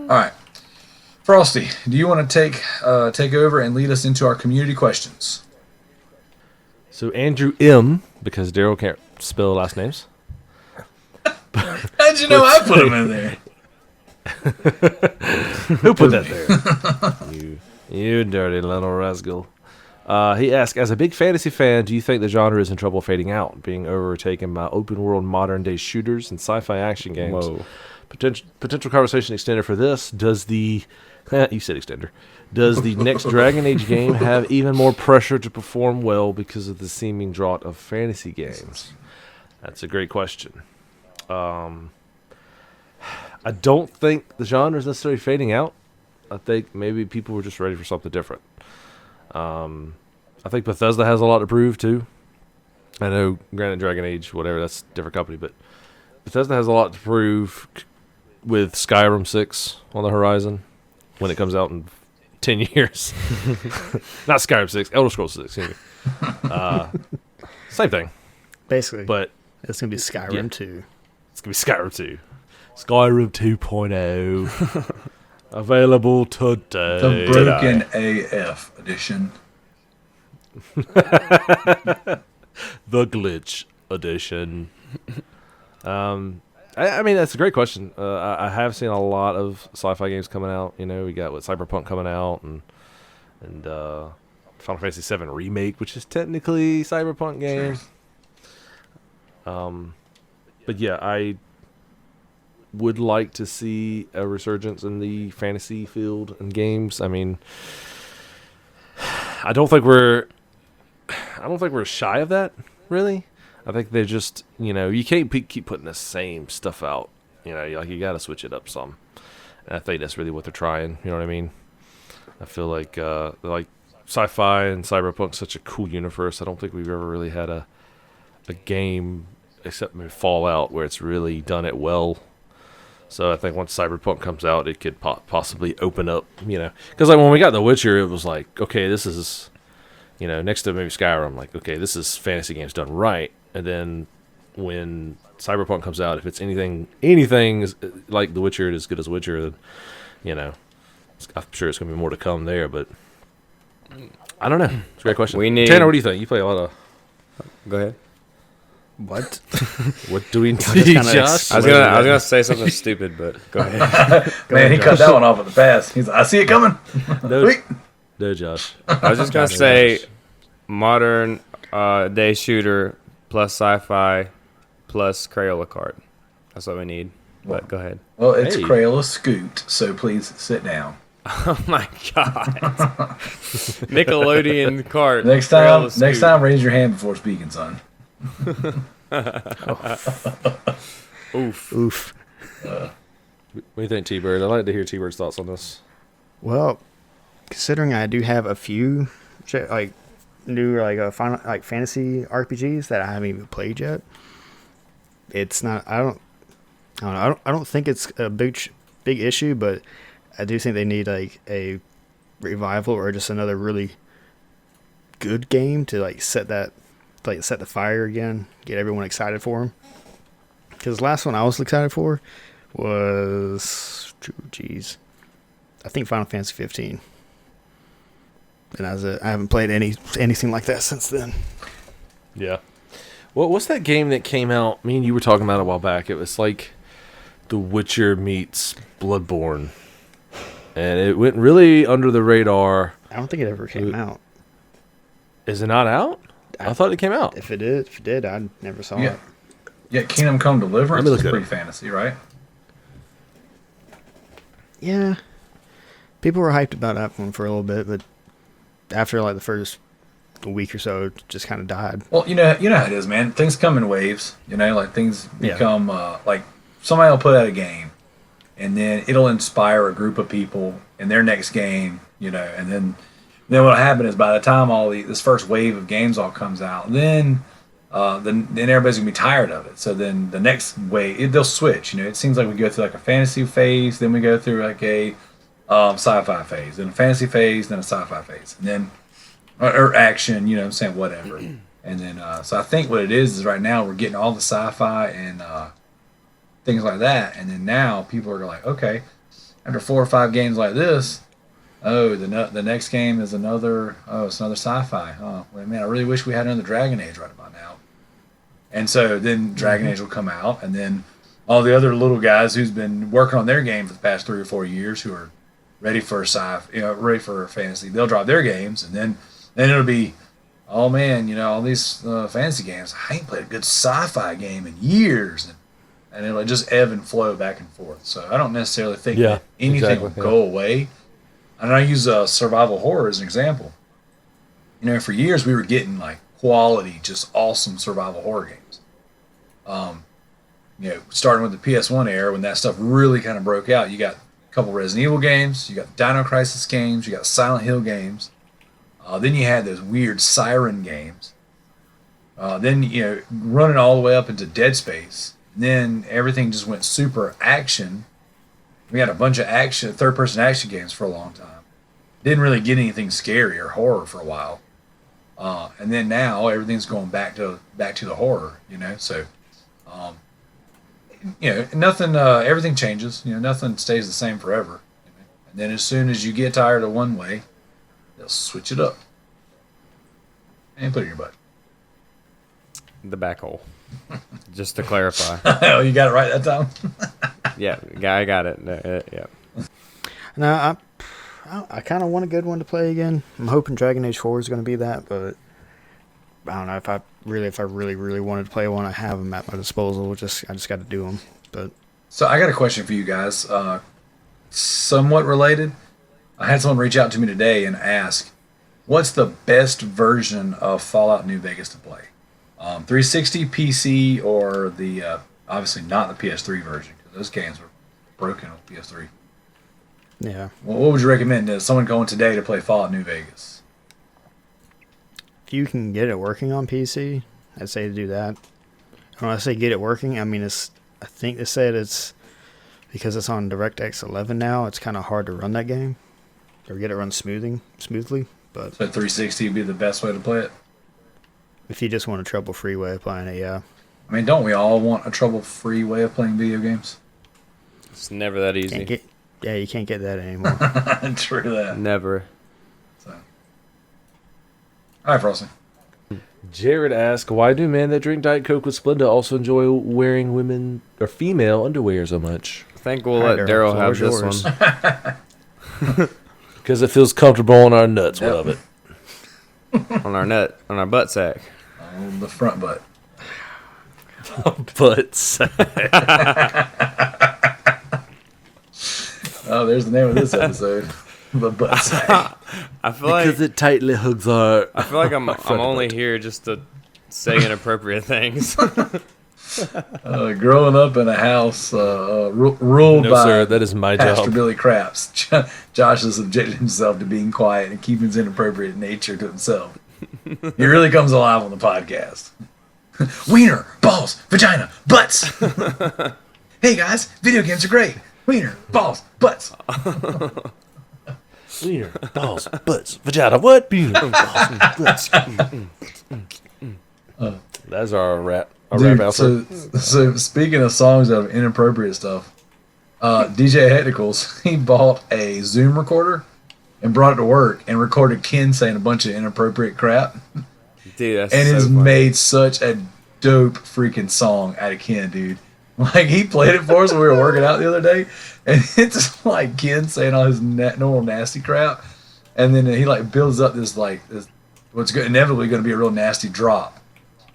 right, Frosty, do you want to take over and lead us into our community questions? So Andrew M, because Daryl can't spell last names. How'd you know I put them in there? Who put that there? You dirty little rascal. He asked, as a big fantasy fan, do you think the genre is in trouble fading out, being overtaken by open-world modern-day shooters and sci-fi action games? Whoa. Potential conversation extender for this, does the... you said extender. Does the next Dragon Age game have even more pressure to perform well because of the seeming drought of fantasy games? That's a great question. I don't think the genre is necessarily fading out. I think maybe people were just ready for something different. I think Bethesda has a lot to prove too. I know, granted, Dragon Age, whatever, that's a different company, but Bethesda has a lot to prove with Skyrim 6 on the horizon when it comes out in 10 years. Not Skyrim 6, Elder Scrolls 6. Same thing. Basically. But it's going to be Skyrim 2. it's going to be Skyrim 2. Skyrim 2.0. Available today. The Broken AF edition. The Glitch Edition. I mean, that's a great question. I have seen a lot of sci-fi games coming out. You know, we got Cyberpunk coming out, and Final Fantasy VII Remake, which is technically Cyberpunk game. But yeah, I would like to see a resurgence in the fantasy field and games. I mean, I don't think we're shy of that, really. I think they're just, you know, you can't keep putting the same stuff out. You know, you got to switch it up some. And I think that's really what they're trying. You know what I mean? I feel like sci-fi and cyberpunk such a cool universe. I don't think we've ever really had a game except maybe Fallout where it's really done it well. So I think once Cyberpunk comes out, it could possibly open up, you know. Because like when we got The Witcher, it was like, okay, this is, you know, next to maybe Skyrim, like, okay, this is fantasy games done right. And then when Cyberpunk comes out, if it's anything is like The Witcher, it is good as Witcher, then, you know, I'm sure it's going to be more to come there. But I don't know. It's a great question. Tanner, what do you think? You play a lot of... Go ahead. What? What do we need, Josh? I was gonna say something stupid, but go ahead. Man, he cut that one off at the pass. He's like, I see it coming. No, Josh. I was just gonna say modern day shooter plus sci-fi plus Crayola card. That's what we need. But go ahead. Well, it's Crayola Scoot, so please sit down. Oh my god. Nickelodeon card. Next time, raise your hand before speaking, son. Oof. What do you think, T-Bird? I'd like to hear T-Bird's thoughts on this. Well, considering I do have a few like new final like fantasy RPGs that I haven't even played yet, it's not. I don't think it's a big issue, but I do think they need like a revival or just another really good game to like set the fire again, get everyone excited for them. Because the last one I was excited for was, I think Final Fantasy 15. And I haven't played anything like that since then. Yeah. Well, what's that game that came out? Me and you were talking about it a while back. It was like The Witcher meets Bloodborne. And it went really under the radar. I don't think it ever came out. Is it not out? I thought it came out. If it did, I never saw it. Yeah, Kingdom Come Deliverance is pretty fantasy, right? Yeah. People were hyped about that one for a little bit, but after like the first week or so, it just kind of died. Well, you know how it is, man. Things come in waves. You know, like things become like somebody will put out a game, and then it'll inspire a group of people in their next game. You know, and then what'll happen is by the time this first wave of games all comes out, then everybody's gonna be tired of it. So then the next wave, they'll switch. You know, it seems like we go through like a fantasy phase, then we go through like a sci-fi phase, then a fantasy phase, then a sci-fi phase, and then or action. You know, what I'm saying whatever. And then so I think what it is right now we're getting all the sci-fi and things like that, and then now people are like, okay, after 4 or 5 games like this. Oh, the next game is it's another sci-fi. Oh, well, man, I really wish we had another Dragon Age right about now. And so then Dragon Age will come out, and then all the other little guys who's been working on their game for the past 3 or 4 years who are ready for ready for fantasy, they'll drop their games, and then it'll be, oh man, you know, all these fantasy games. I ain't played a good sci-fi game in years, and it'll just ebb and flow back and forth. So I don't necessarily think that anything will go away. And I use survival horror as an example. You know, for years we were getting like quality, just awesome survival horror games. You know, starting with the PS1 era when that stuff really kind of broke out. You got a couple Resident Evil games, you got Dino Crisis games, you got Silent Hill games. Then you had those weird Siren games. Then, you know, running all the way up into Dead Space. And then everything just went super action. We had a bunch of third-person action games for a long time. Didn't really get anything scary or horror for a while. And then now everything's going back to the horror, you know. So, you know, nothing. Everything changes. You know, nothing stays the same forever. You know? And then as soon as you get tired of one way, they'll switch it up. And put it in your butt. The back hole. Just to clarify. Oh, you got it right that time? Yeah, I got it. Yeah. No, I kind of want a good one to play again. I'm hoping Dragon Age 4 is going to be that, but I don't know if I really wanted to play one. I have them at my disposal. I just got to do them. But So I got a question for you guys. Somewhat related. I had someone reach out to me today and ask, what's the best version of Fallout New Vegas to play? 360, PC, or the obviously not the PS3 version, because those games were broken on PS3. yeah, Well, what would you recommend to someone going today to play Fallout New Vegas? if you can get it working on PC, I'd say to do that. And when I say get it working, I mean I think they said it's because it's on DirectX 11 now. It's kind of hard to run that game or get it run smoothly. But So 360 would be the best way to play it? if you just want a trouble-free way of playing it, yeah. I mean, don't we all want a trouble-free way of playing video games? It's never that easy. You can't get that anymore. True that. Never. So. All right, Frosty. Jared asked, why do men that drink Diet Coke with Splenda also enjoy wearing women or female underwear so much? I think we'll let Daryl have this yours. one. Because it feels comfortable on our nuts. We love it. on our butt sack. On the front butt. Butts. Oh, there's the name of this episode. The butt sack. I feel like Because it tightly hugs our... I feel like I'm only here just to say inappropriate things. Growing up in a house ruled No, by sir, that is my Pastor job. Billy Craps, Josh has subjected himself to being quiet and keeping his inappropriate nature to himself. He really comes alive on the podcast. Wiener, balls, vagina, butts. Hey guys, video games are great. Wiener, balls, butts. Wiener, balls, butts, vagina, what? Balls, butts. That's our rap. Dude, Rap outfit. so speaking of songs that have inappropriate stuff, DJ Hecticles, he bought a Zoom recorder and brought it to work and recorded Ken saying a bunch of inappropriate crap. Dude, that's And so has funny. made such a dope freaking song out of Ken, dude. Like, he played it for us when we were working out the other day, and it's like Ken saying all his normal nasty crap, and then he like builds up this what's inevitably going to be a real nasty drop,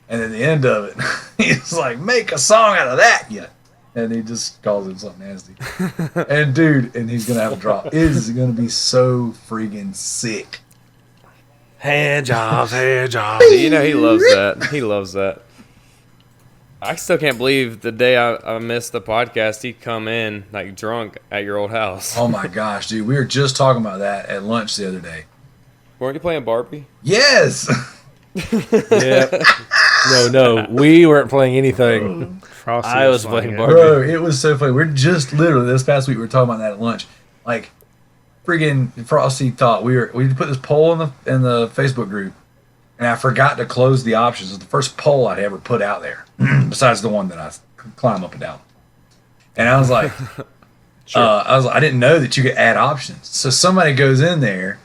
and at the end of it, he's like, "Make a song out of that, yet," and he just calls him something nasty. And dude, and he's gonna have a drop. It is going to be so freaking sick. Hand jobs, hand jobs. You know he loves that. He loves that. I still can't believe the day I missed the podcast, he come in like drunk at your old house. Oh my gosh, dude, we were just talking about that at lunch the other day. Weren't you playing Barbie? Yes. Yeah. No, we weren't playing anything. Frosty I was playing it. Barbie. Bro, it was so funny. We're just literally this past week we were talking about that at lunch. Like, friggin' Frosty thought we put this poll in the Facebook group, and I forgot to close the options. It was the first poll I'd ever put out there, besides the one that I climb up and down. And I was like, I didn't know that you could add options. So somebody goes in there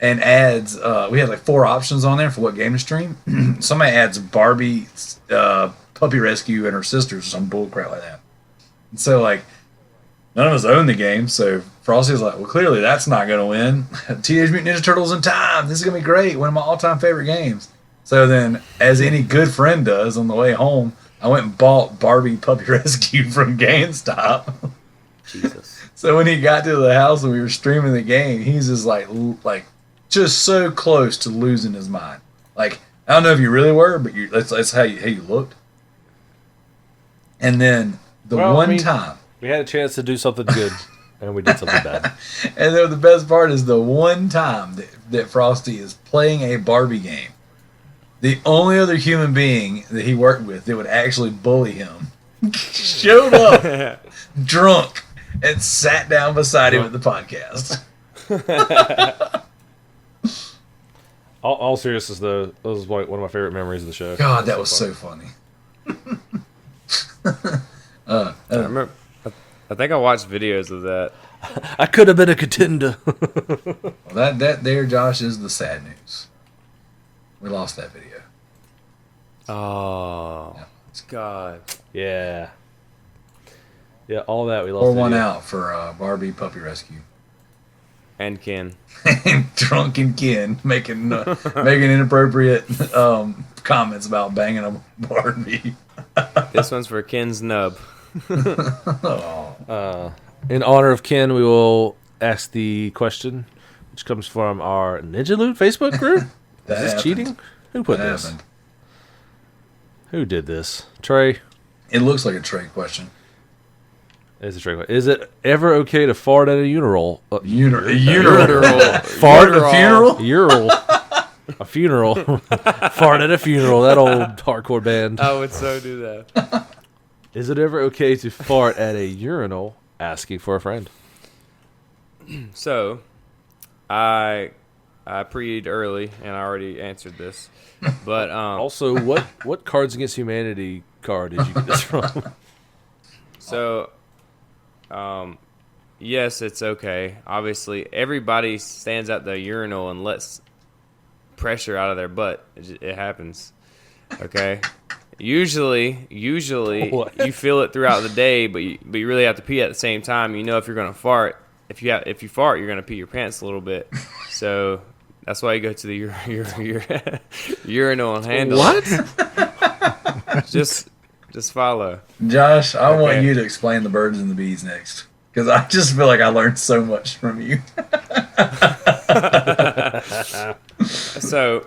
and adds. We had like 4 options on there for what game to stream. Somebody adds Barbie, Puppy Rescue, and her sisters, or some bull crap like that. And so like, none of us own the game, so Frosty's like, well, clearly that's not going to win. Teenage Mutant Ninja Turtles in Time. This is going to be great. One of my all-time favorite games. So then, as any good friend does on the way home, I went and bought Barbie Puppy Rescue from GameStop. Jesus. So when he got to the house and we were streaming the game, he's just like just so close to losing his mind. Like, I don't know if you really were, but that's how you looked. And then time. We had a chance to do something good, and we did something bad. And then the best part is the one time that Frosty is playing a Barbie game, the only other human being that he worked with that would actually bully him showed up drunk and sat down beside him at the podcast. All seriousness, though, that was like one of my favorite memories of the show. God, that was so funny. I remember. I think I watched videos of that. I could have been a contender. Well, that there, Josh, is the sad news. We lost that video. Oh, Yeah. God. Yeah. Yeah, all that we lost. Pour one video. out for Barbie Puppy Rescue. And Ken. Drunken Ken making inappropriate comments about banging a Barbie. This one's for Ken's nub. In honor of Ken, we will ask the question, which comes from our Ninja Loot Facebook group. Is That this happened. cheating? Who put That this? happened. Who did this? Trey. It looks like a Trey question. Is a Trey question. Is it ever okay to fart at a funeral? Funeral. Fart at a funeral? Urinal. A funeral. Fart at a funeral. That old hardcore band. I would so do that. Is it ever okay to fart at a urinal asking for a friend? So, I pre'd early, and I already answered this. But Also, what Cards Against Humanity card did you get this from? So, yes, it's okay. Obviously, everybody stands at the urinal and lets pressure out of their butt. It happens. Okay. Usually What? you feel it throughout the day, but you really have to pee at the same time. You know if you're gonna fart. If you fart, you're gonna pee your pants a little bit. So that's why you go to the urinal and handle it. What? Just follow. Josh, I want Okay. you to explain the birds and the bees next. Because I just feel like I learned so much from you. So,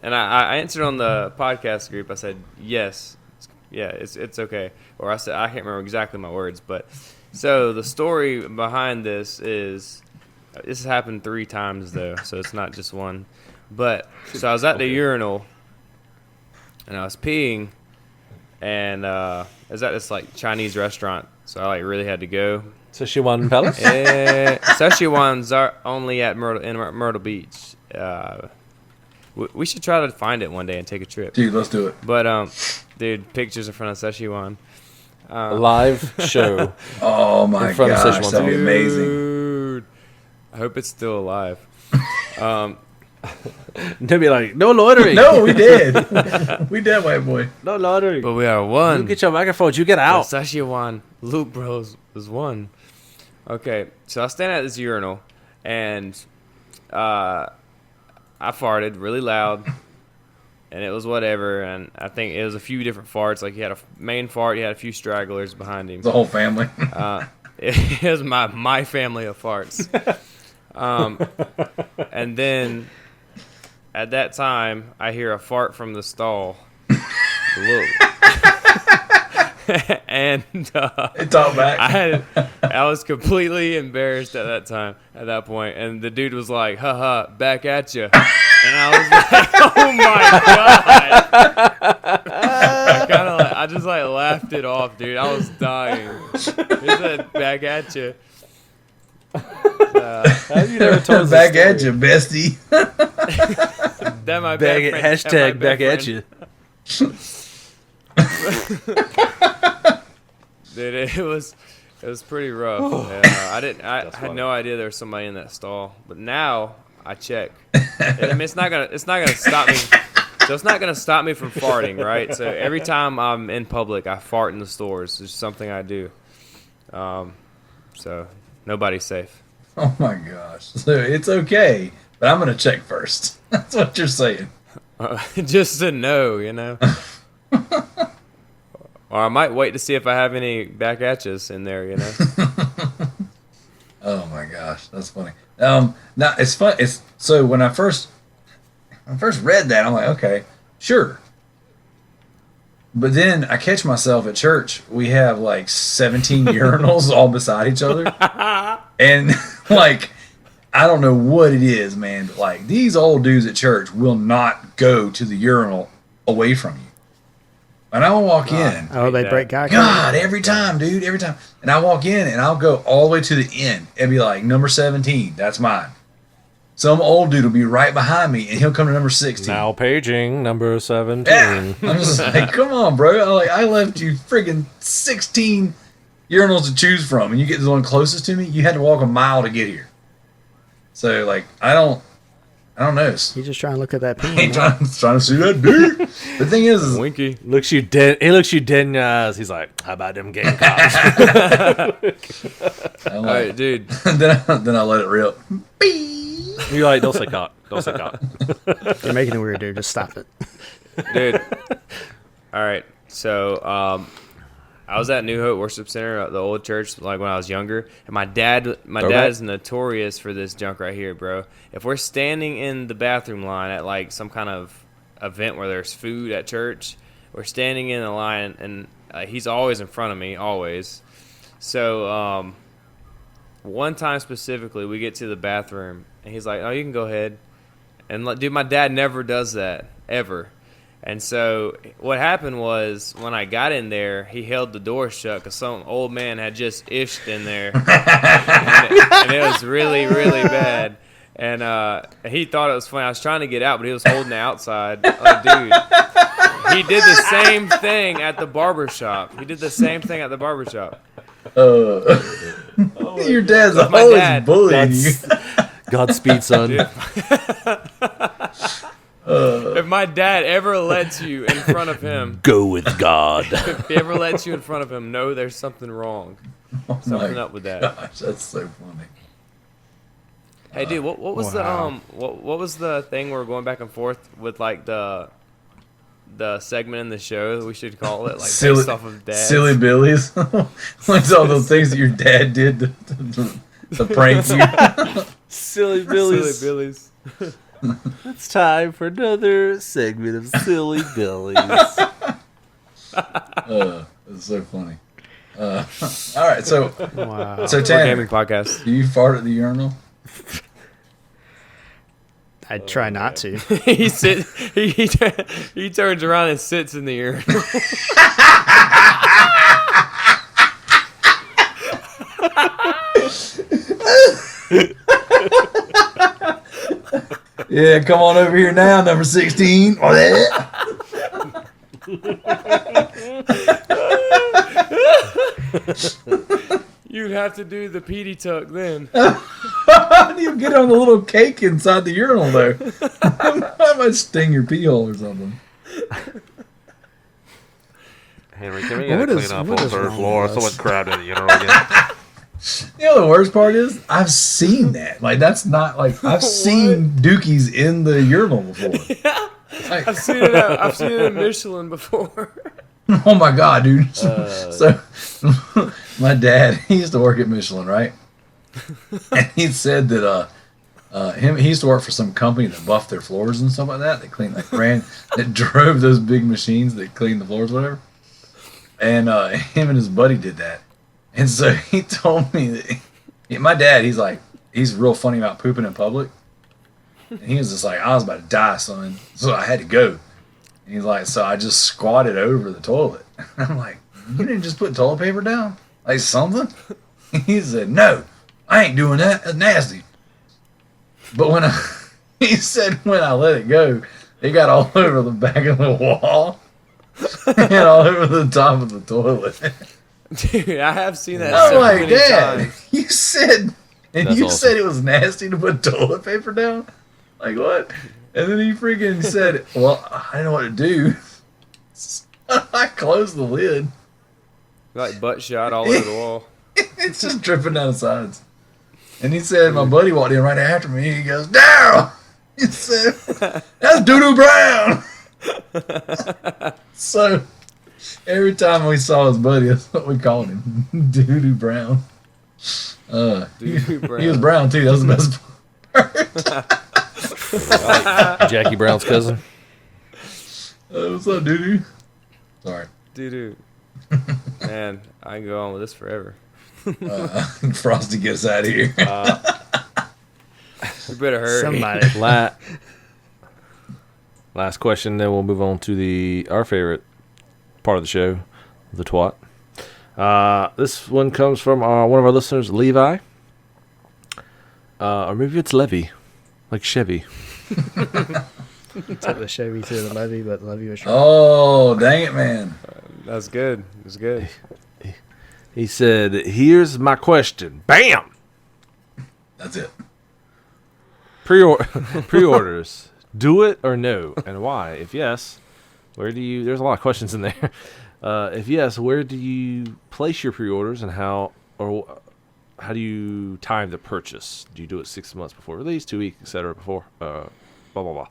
and I answered on the podcast group. I said yes, yeah, it's okay. Or I said I can't remember exactly my words, but so the story behind this is this has happened 3 times though, so it's not just one. But so I was at the urinal and I was peeing, and I was at this like Chinese restaurant, so I like really had to go. Sichuan Palace? Szechuan's are only at Myrtle Beach. We should try to find it one day and take a trip. Dude, let's do it. But dude, pictures in front of Szechuan. A live show. Oh my In front of gosh, Sichuan that'd be Palace. amazing. Dude, I hope it's still alive. They'd be like, no loitering. No, we did. We did, white boy. No loitering. But we are You one. get your microphones. You get out. Szechuan Loop Bros was one. Okay, so I stand at this urinal, and I farted really loud, and it was whatever. And I think it was a few different farts. Like he had a main fart, he had a few stragglers behind him. The whole family. It was my family of farts. And then at that time, I hear a fart from the stall. Look. And It talked back. I was completely embarrassed at that time, at that point, and the dude was like, "Ha back at you," and I was like, "Oh my god!" I just like laughed it off, dude. I was dying. He said, "Back at you." How you never told us Back this at story? you, bestie. That my Bag bad it, friend- hashtag that my back bad at you. Dude, it was pretty rough. I had no idea there was somebody in that stall, but now I check. I mean, it's not gonna stop me. So it's not gonna stop me from farting, right? So every time I'm in public, I fart in the stores. It's something I do. So nobody's safe. Oh my gosh. So it's okay, but I'm going to check first. That's what you're saying. Just to know, you know. Or I might wait to see if I have any back atches in there, you know. Oh my gosh, that's funny. Now it's fun. It's so when I first read that, I'm like, okay, sure. But then I catch myself at church. We have like 17 urinals all beside each other, and like I don't know what it is, man. But like these old dudes at church will not go to the urinal away from you. And I will walk in. Oh, they that. break guy. God, every time, dude, every time. And I walk in and I'll go all the way to the end and be like, number 17, that's mine. Some old dude will be right behind me and he'll come to number 16. Now paging number 17. Yeah. I'm just like, come on, bro. I left you friggin' 16 urinals to choose from and you get the one closest to me. You had to walk a mile to get here. So, like, I I don't know. He's just trying to look at that He pen. ain't trying to see that dick. The thing is Winky. Looks you dead. He looks you dead in the eyes. He's like, "How about them Gamecocks?" All right, dude. then I let it rip. You're like, "Don't say cock. Don't say cock." You're making it weird, dude. Just stop it. Dude. All right. So, I was at New Hope Worship Center, the old church, like when I was younger. And my dad is notorious for this junk right here, bro. If we're standing in the bathroom line at like some kind of event where there's food at church, we're standing in the line, and he's always in front of me, always. So, one time specifically, we get to the bathroom, and he's like, "Oh, you can go ahead." And dude, my dad never does that, ever. And so what happened was when I got in there, he held the door shut because some old man had just ished in there. and it was really, really bad. And he thought it was funny. I was trying to get out, but he was holding it outside. Like, dude, he did the same thing at the barbershop. Your dad's My always dad- bullying you. Godspeed, son. If my dad ever lets you in front of him, Go with God. if he ever lets you in front of him, know there's something wrong. Something up with that. Gosh, that's so funny. Hey, dude, what was Wow. what was the thing we were going back and forth with, like the segment in the show? We should call it like based off of dads. Silly Billies. What's all those things that your dad did to prank you? Silly Silly Billies. It's time for another segment of Silly Billies. It's so funny. All right, so Wow. so Or Tanner, gaming podcast. do you fart at the urinal? I try not to. He turns around and sits in the urinal. Yeah, come on over here now, number 16. You'd have to do the Petey tuck then. How do you get on the little cake inside the urinal though? I might sting your pee hole or something. Henry, can we What get a is- clean up what on the is third wrong floor? with us? Someone crabbed in the urinal again. You know the worst part is I've seen that. Like that's not like I've seen dookies in the urinal before. Like, I've seen it in Michelin before. oh my god, dude! So my dad, he used to work at Michelin, right? And he said that he used to work for some company that buffed their floors and stuff like that. They cleaned that drove those big machines that cleaned the floors, whatever. And him and his buddy did that. And so he told me that my dad, he's real funny about pooping in public. And he was just like, I was about to die, son. So I had to go. And he's like, so I just squatted over the toilet. I'm like, you didn't just put toilet paper down? Like something? He said, no, I ain't doing that. That's nasty. But he said when I let it go, it got all over the back of the wall and all over the top of the toilet. Dude, I have seen that I'm so like, many Dad, times. you said, and That's you awesome. said it was nasty to put toilet paper down? Like, what? And then he freaking said, well, I didn't know what to do. I closed the lid. Like butt shot all over the wall. It's just dripping down the sides. And he said, my buddy walked in right after me. He goes, Daryl! He said, that's Doo-Doo Brown! So, every time we saw his buddy, that's what we called him. Doo-Doo Brown. Doo-Doo Brown. He was brown, too. That was the best part. Jackie Brown's cousin. What's up, Doo-Doo? Sorry. Doo-doo. Man, I can go on with this forever. Frosty, get us out of here. You better hurry. Somebody. Last question, then we'll move on to our favorite part of the show, the twat. This one comes from one of our listeners, Levi. Or maybe it's Levy, like Chevy. Took the Chevy to the levee, but the levee was short. Oh, dang it, man. That's good. That's good. He said, here's my question. Bam! That's it. Pre-orders. Do it or no, and why? If yes, where do you? There's a lot of questions in there. If yes, where do you place your pre-orders, and how do you time the purchase? Do you do it 6 months before release, 2 weeks, etc. before? Blah blah blah.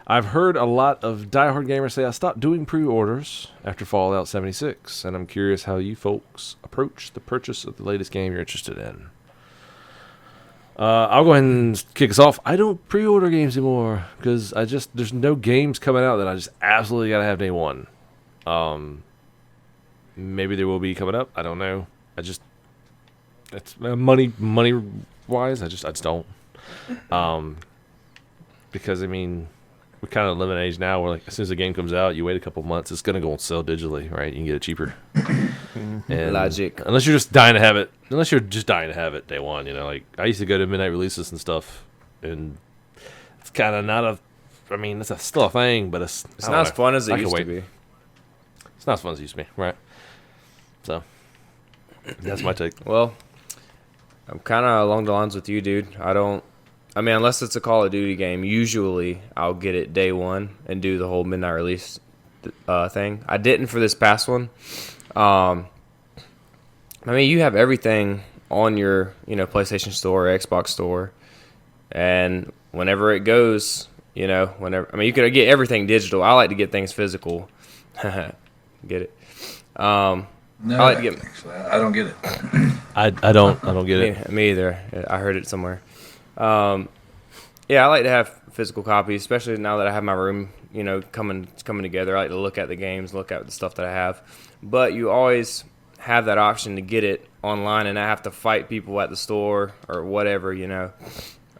I've heard a lot of diehard gamers say I stopped doing pre-orders after Fallout 76, and I'm curious how you folks approach the purchase of the latest game you're interested in. I'll go ahead and kick us off. I don't pre-order games anymore because there's no games coming out that I just absolutely gotta have day one. Maybe there will be coming up. I don't know. It's money wise. I just don't. Because I mean, we kind of live in an age now where like as soon as a game comes out, you wait a couple months, it's gonna go on sale digitally, right? You can get it cheaper. And Logic. Unless you're just dying to have it day one, you know. Like I used to go to midnight releases and stuff, and it's kind of not a. I mean, it's still a thing, but it's not as fun as it used to be. It's not as fun as it used to be, right? So that's my take. Well, I'm kind of along the lines with you, dude. I mean, unless it's a Call of Duty game, usually I'll get it day one and do the whole midnight release thing. I didn't for this past one. I mean, you have everything on your, PlayStation Store or Xbox Store, and whenever it goes, you could get everything digital. I like to get things physical. Get it? No, I like to get. actually, I don't get it. I don't get it. Me either. I heard it somewhere. Yeah, I like to have physical copies, especially now that I have my room, coming together. I like to look at the games, look at the stuff that I have. But you always have that option to get it online and not have to fight people at the store or whatever,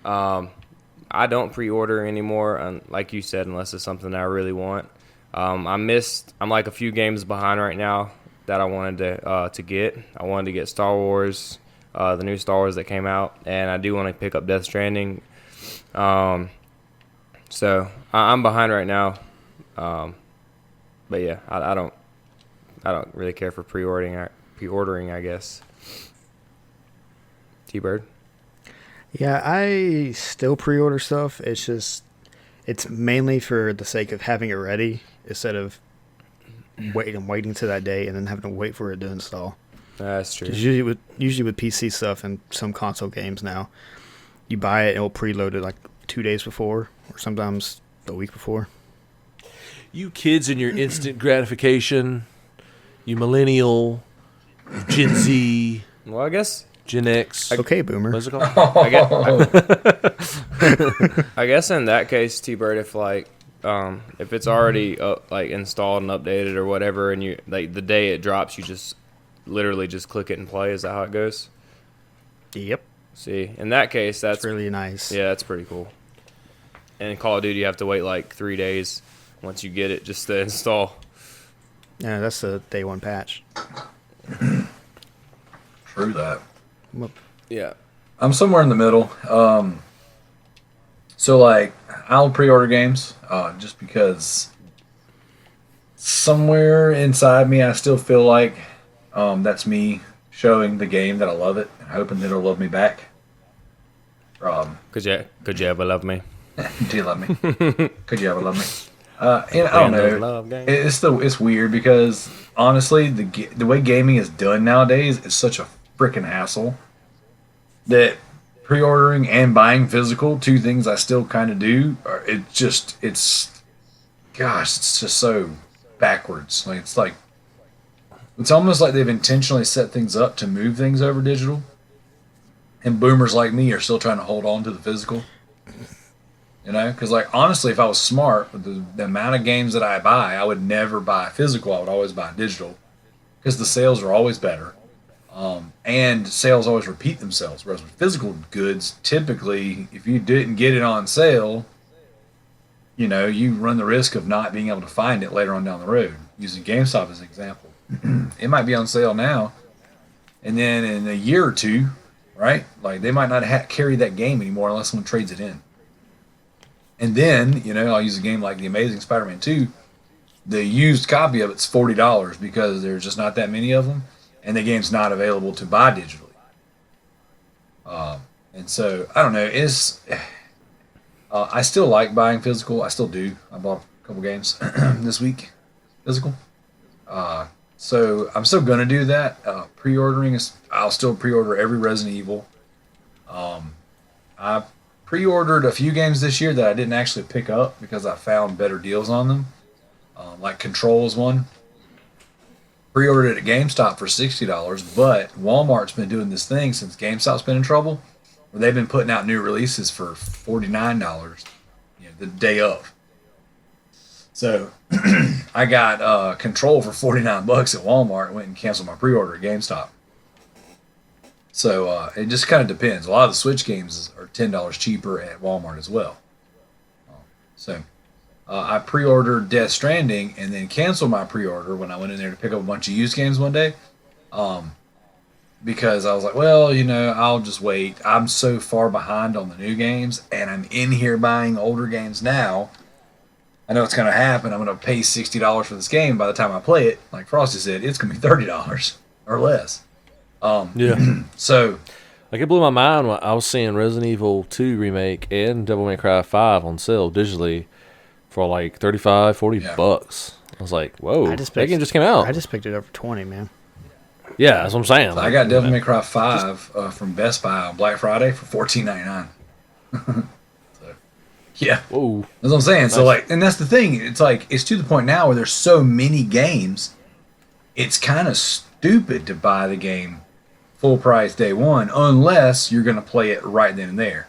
I don't pre-order anymore, like you said, unless it's something that I really want. I'm like a few games behind right now that I wanted to get. I wanted to get Star Wars, the new Star Wars that came out, and I do want to pick up Death Stranding. So I'm behind right now. But yeah, I don't really care for pre-ordering, I guess. T-Bird? Yeah, I still pre-order stuff. It's mainly for the sake of having it ready instead of waiting to that day and then having to wait for it to install. That's true. Usually with PC stuff and some console games now, you buy it and it'll preload it like 2 days before or sometimes a week before. You kids and your instant gratification, you millennial, Gen Z, Well, I guess Gen X. Okay, boomer. What's it called? I guess in that case, T-Bird, if it's already installed and updated or whatever, and you the day it drops, you just literally just click it and play. Is that how it goes? Yep. See, in that case, that's really nice. Yeah, that's pretty cool. And in Call of Duty, you have to wait like 3 days once you get it just to install. Yeah, that's the day one patch. True that. Yeah. I'm somewhere in the middle. So like I'll pre-order games just because somewhere inside me I still feel like that's me showing the game that I love it and hoping that it'll love me back. Could you ever love me? Do you love me? Could you ever love me? And I don't know. It's weird because honestly, the way gaming is done nowadays is such a freaking hassle that pre-ordering and buying physical, two things I still kind of do. It's just so backwards. It's almost like they've intentionally set things up to move things over digital, and boomers like me are still trying to hold on to the physical. Because honestly, if I was smart with the amount of games that I buy, I would never buy physical. I would always buy digital because the sales are always better. And sales always repeat themselves. Whereas with physical goods, typically, if you didn't get it on sale, you run the risk of not being able to find it later on down the road. Using GameStop as an example. It might be on sale now, and then in a year or two, right? They might not carry that game anymore unless someone trades it in. And then, I'll use a game like The Amazing Spider-Man 2. The used copy of it's $40 because there's just not that many of them, and the game's not available to buy digitally. And so, I don't know. I still like buying physical. I still do. I bought a couple games this week, physical. So I'm still gonna do that. Pre-ordering is. I'll still pre-order every Resident Evil. I pre-ordered a few games this year that I didn't actually pick up because I found better deals on them. Like Control is one. Pre-ordered it at GameStop for $60, but Walmart's been doing this thing since GameStop's been in trouble, where they've been putting out new releases for $49, the day of. So I got Control for $49 at Walmart and went and canceled my pre-order at GameStop. So it just kind of depends. A lot of the Switch games are $10 cheaper at Walmart as well. So I pre-ordered Death Stranding and then canceled my pre-order when I went in there to pick up a bunch of used games one day. Because I was like, well, I'll just wait. I'm so far behind on the new games, and I'm in here buying older games now. I know it's going to happen. I'm going to pay $60 for this game. By the time I play it, like Frosty said, it's going to be $30 or less. Yeah. So, like, it blew my mind when I was seeing Resident Evil 2 Remake and Devil May Cry 5 on sale digitally for like $35, $40. I was like, whoa, that game just came out. I just picked it up for $20, man. Yeah, that's what I'm saying. So I got Devil May Cry 5 from Best Buy on Black Friday for $14.99. So, yeah. Whoa. That's what I'm saying. Nice. So, and that's the thing. It's like, it's to the point now where there's so many games, it's kind of stupid to buy the game full price day one unless you're going to play it right then and there.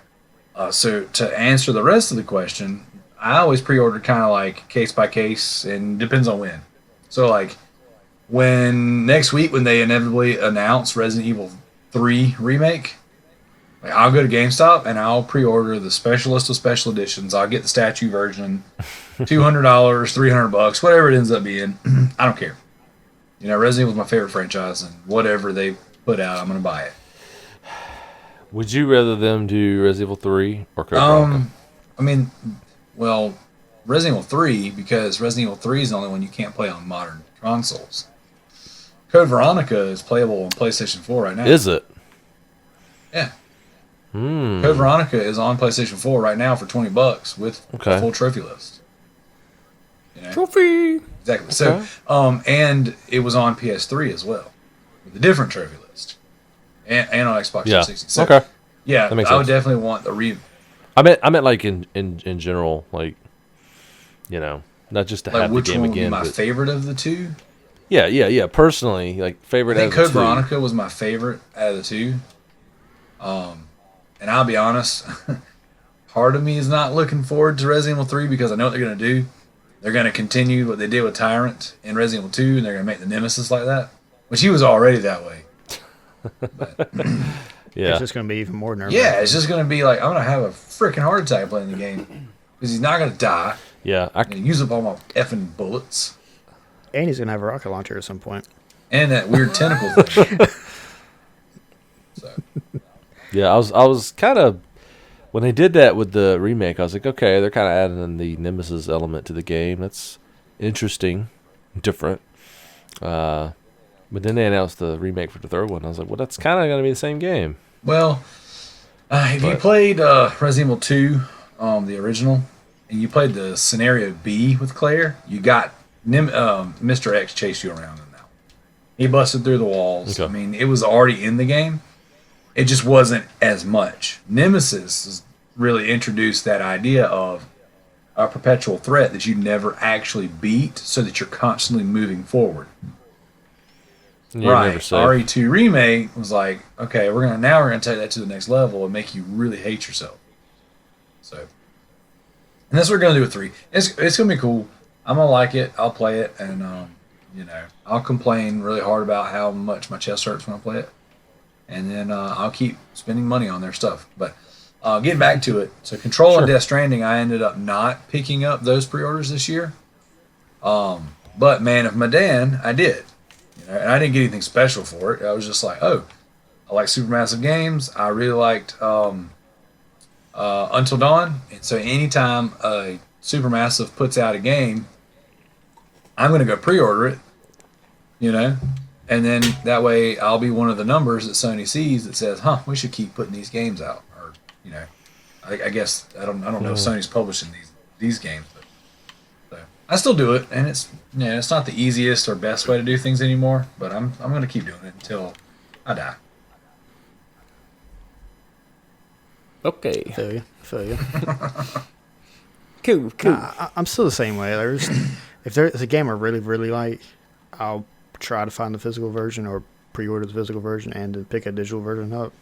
So, to answer the rest of the question, I always pre-order kind of like case by case, and depends on when. So, like, when next week when they inevitably announce Resident Evil 3 Remake, like, I'll go to GameStop and I'll pre-order the specialist of special editions. I'll get the statue version, $200, $300, whatever it ends up being. I don't care. Resident Evil's my favorite franchise, and whatever they put out, I'm going to buy it. Would you rather them do Resident Evil 3 or Code Veronica? Well, Resident Evil 3, because Resident Evil 3 is the only one you can't play on modern consoles. Code Veronica is playable on PlayStation 4 right now. Is it? Yeah. Code Veronica is on PlayStation 4 right now for $20 with a full trophy list. Trophy! Exactly. So, and it was on PS3 as well, with a different trophy list. And on Xbox 360. So, okay. Yeah, that makes I would sense. definitely want the I meant like in general, like, not just to have the which game one would again. be my favorite of the two? Yeah. Personally, like, favorite. I think out of Code the two. Veronica was my favorite out of the two. And I'll be honest, part of me is not looking forward to Resident Evil 3 because I know what they're going to do. They're going to continue what they did with Tyrant in Resident Evil 2, and they're going to make the Nemesis like that, which he was already that way. But, Yeah. It's just going to be even more nervous. yeah, it's just going to be like, I'm going to have a freaking heart attack playing the game because he's not going to die. Yeah. I'm going to use up all my effing bullets. And he's going to have a rocket launcher at some point. And that weird tentacle thing. So, Yeah, I was kind of, when they did that with the remake, I was like, okay, they're kind of adding in the Nemesis element to the game. That's interesting, different. But then they announced the remake for the third one. I was like, well, that's kind of going to be the same game. well, if you played Resident Evil 2, the original, and you played the scenario B with Claire, you got Mr. X chase you around in that one. He busted through the walls. Okay. I mean, it was already in the game. It just wasn't as much. Nemesis really introduced that idea of a perpetual threat that you never actually beat so that you're constantly moving forward. You're Right. never safe. RE2 Remake was like, okay, we're gonna take that to the next level and make you really hate yourself. So, and that's what we're gonna do with 3. It's gonna be cool. I'm gonna like it. I'll play it, and I'll complain really hard about how much my chest hurts when I play it, and then I'll keep spending money on their stuff. But getting back to it, so Control and Death Stranding, I ended up not picking up those pre-orders this year. But Man of Medan, I did. And I didn't get anything special for it. I was just like, oh, I like Supermassive Games. I really liked Until Dawn. And so anytime a Supermassive puts out a game, I'm going to go pre-order it, And then that way I'll be one of the numbers that Sony sees that says, we should keep putting these games out. Or, I guess I don't know if Sony's publishing these games, but so I still do it, and it's it's not the easiest or best way to do things anymore, but I'm gonna keep doing it until I die. Okay. Feel you. Cool. I'm still the same way. If there's a game I really, really like, I'll try to find the physical version or pre-order the physical version and then pick a digital version up.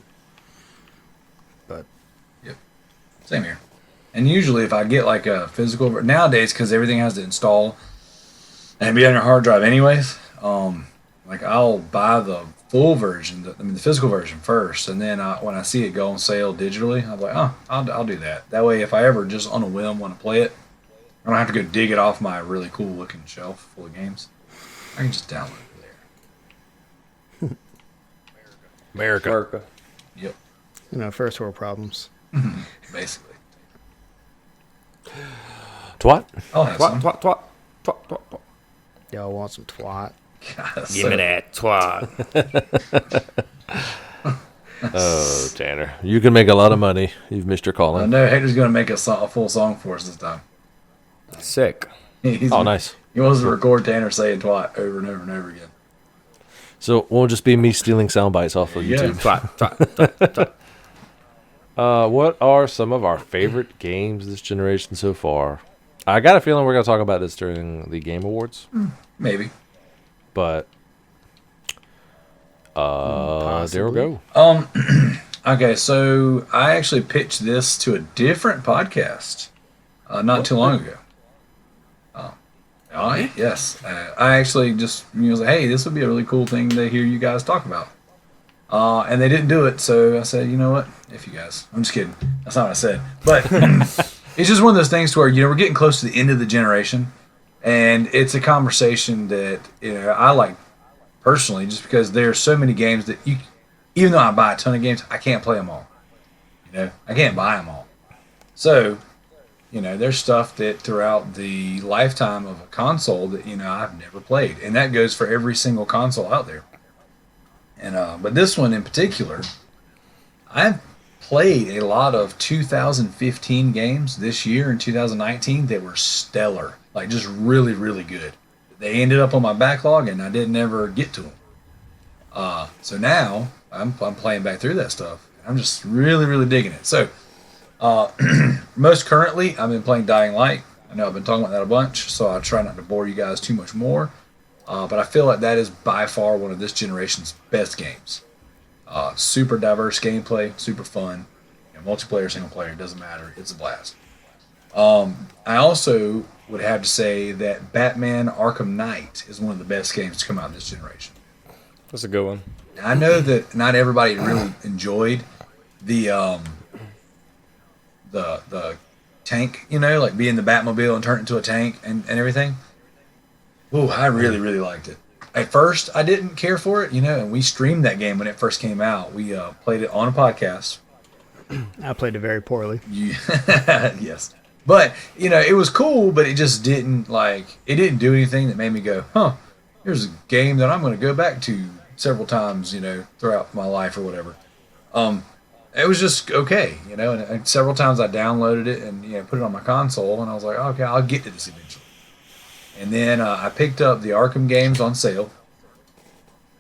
But Yep, same here. And usually, if I get like a physical nowadays, because everything has to install and be on your hard drive anyways, like I'll buy the full version, the physical version first, and then when I see it go on sale digitally, I'm like, oh, I'll do that. That way, if I ever just on a whim want to play it, I don't have to go dig it off my really cool looking shelf full of games. I can just download it there. America. Yep, first world problems. basically. Twat? I'll have some. Twat. Y'all want some twat? God, Give me that twat. Oh, Tanner. You can make a lot of money. You've missed your calling. No, Hector's going to make a full song for us this time. Sick. Oh, nice. He wants to record Tanner saying twat over and over and over again. So it won't just be me stealing sound bites off of YouTube. Twat. What are some of our favorite games this generation so far? I got a feeling we're going to talk about this during the Game Awards. Maybe. But, there we go. Okay, so I actually pitched this to a different podcast not too long ago. Yes. I actually just was like, hey, this would be a really cool thing to hear you guys talk about. And they didn't do it, so I said, you know what? If you guys. I'm just kidding. That's not what I said. But it's just one of those things to where, we're getting close to the end of the generation. And it's a conversation that, I like personally, just because there's so many games that even though I buy a ton of games, I can't play them all. I can't buy them all. So, there's stuff that throughout the lifetime of a console that, I've never played. And that goes for every single console out there. And but this one in particular, I've played a lot of 2015 games this year in 2019 that were stellar. Like, just really, really good. They ended up on my backlog, and I didn't ever get to them. So now, I'm playing back through that stuff. I'm just really, really digging it. So, most currently, I've been playing Dying Light. I know I've been talking about that a bunch, so I'll try not to bore you guys too much more. But I feel like that is by far one of this generation's best games. Super diverse gameplay, super fun. Multiplayer, single player, doesn't matter. It's a blast. I also would have to say that Batman Arkham Knight is one of the best games to come out this generation. That's a good one. I know that not everybody really enjoyed the tank, like being the Batmobile and turn it into a tank and everything. Ooh, I really, really liked it. At first, I didn't care for it, and we streamed that game when it first came out. We played it on a podcast. I played it very poorly. Yes. But, it was cool, but it just didn't, it didn't do anything that made me go, here's a game that I'm going to go back to several times, throughout my life or whatever. It was just okay, and several times I downloaded it and, put it on my console, and I was like, okay, I'll get to this eventually. And then I picked up the Arkham games on sale,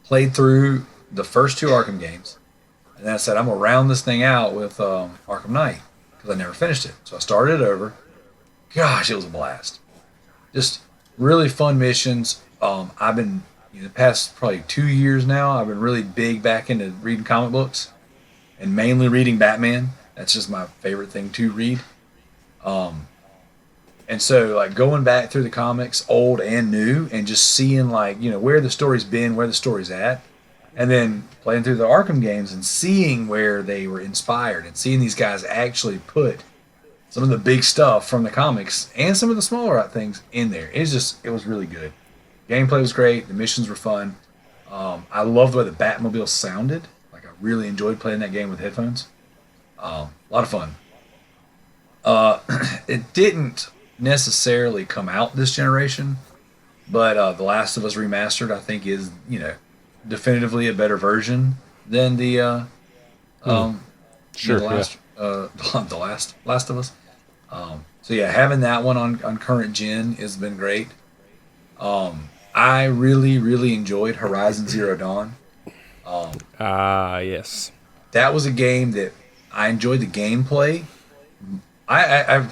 played through the first two Arkham games, and then I said, I'm going to round this thing out with Arkham Knight, because I never finished it. So I started it over. Gosh, it was a blast. Just really fun missions. I've been, the past probably 2 years now, I've been really big back into reading comic books, and mainly reading Batman. That's just my favorite thing to read. And so, going back through the comics, old and new, and just seeing, where the story's been, where the story's at, and then playing through the Arkham games and seeing where they were inspired and seeing these guys actually put some of the big stuff from the comics and some of the smaller things in there. It was really good. Gameplay was great. The missions were fun. I loved the way the Batmobile sounded. I really enjoyed playing that game with headphones. A lot of fun. It didn't necessarily come out this generation, but The Last of Us Remastered, I think, is definitively a better version than the Sure, the last the Last of Us. So yeah, having that one on current gen has been great. I really enjoyed Horizon Zero Dawn. Yes. That was a game that I enjoyed the gameplay. I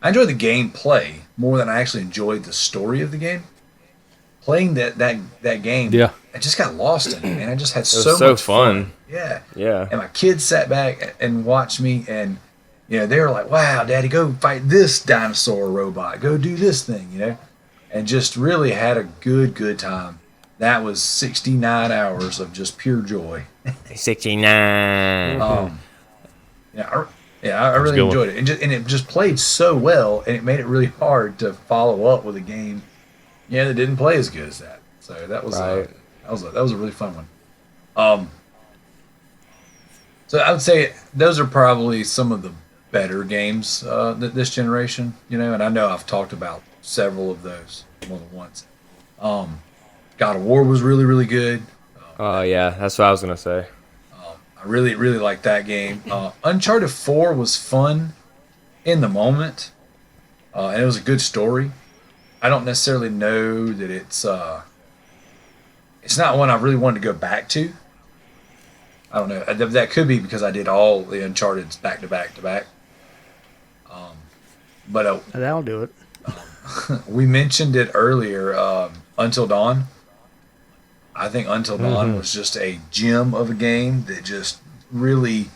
enjoyed the gameplay more than I actually enjoyed the story of the game. Playing that game, Yeah. I just got lost in it, and I just had It so was so much fun. Yeah. Yeah. And my kids sat back and watched me, and they were like, "Wow, Daddy, go fight this dinosaur robot. Go do this thing," and just really had a good time. That was 69 hours of just pure joy. 69. I really good enjoyed it, and it just played so well, and it made it really hard to follow up with a game, that didn't play as good as that. So that was Right. that was a really fun one. So I would say those are probably some of the better games this generation, and I know I've talked about several of those more than once. God of War was really good. Oh, yeah. That's what I was going to say. I really liked that game. Uncharted 4 was fun in the moment, and it was a good story. I don't necessarily know that it's not one I really wanted to go back to. I don't know. That could be because I did all the Uncharted's back to back. But That'll do it. we mentioned it earlier, Until Dawn. I think Until Dawn was just a gem of a game that just really,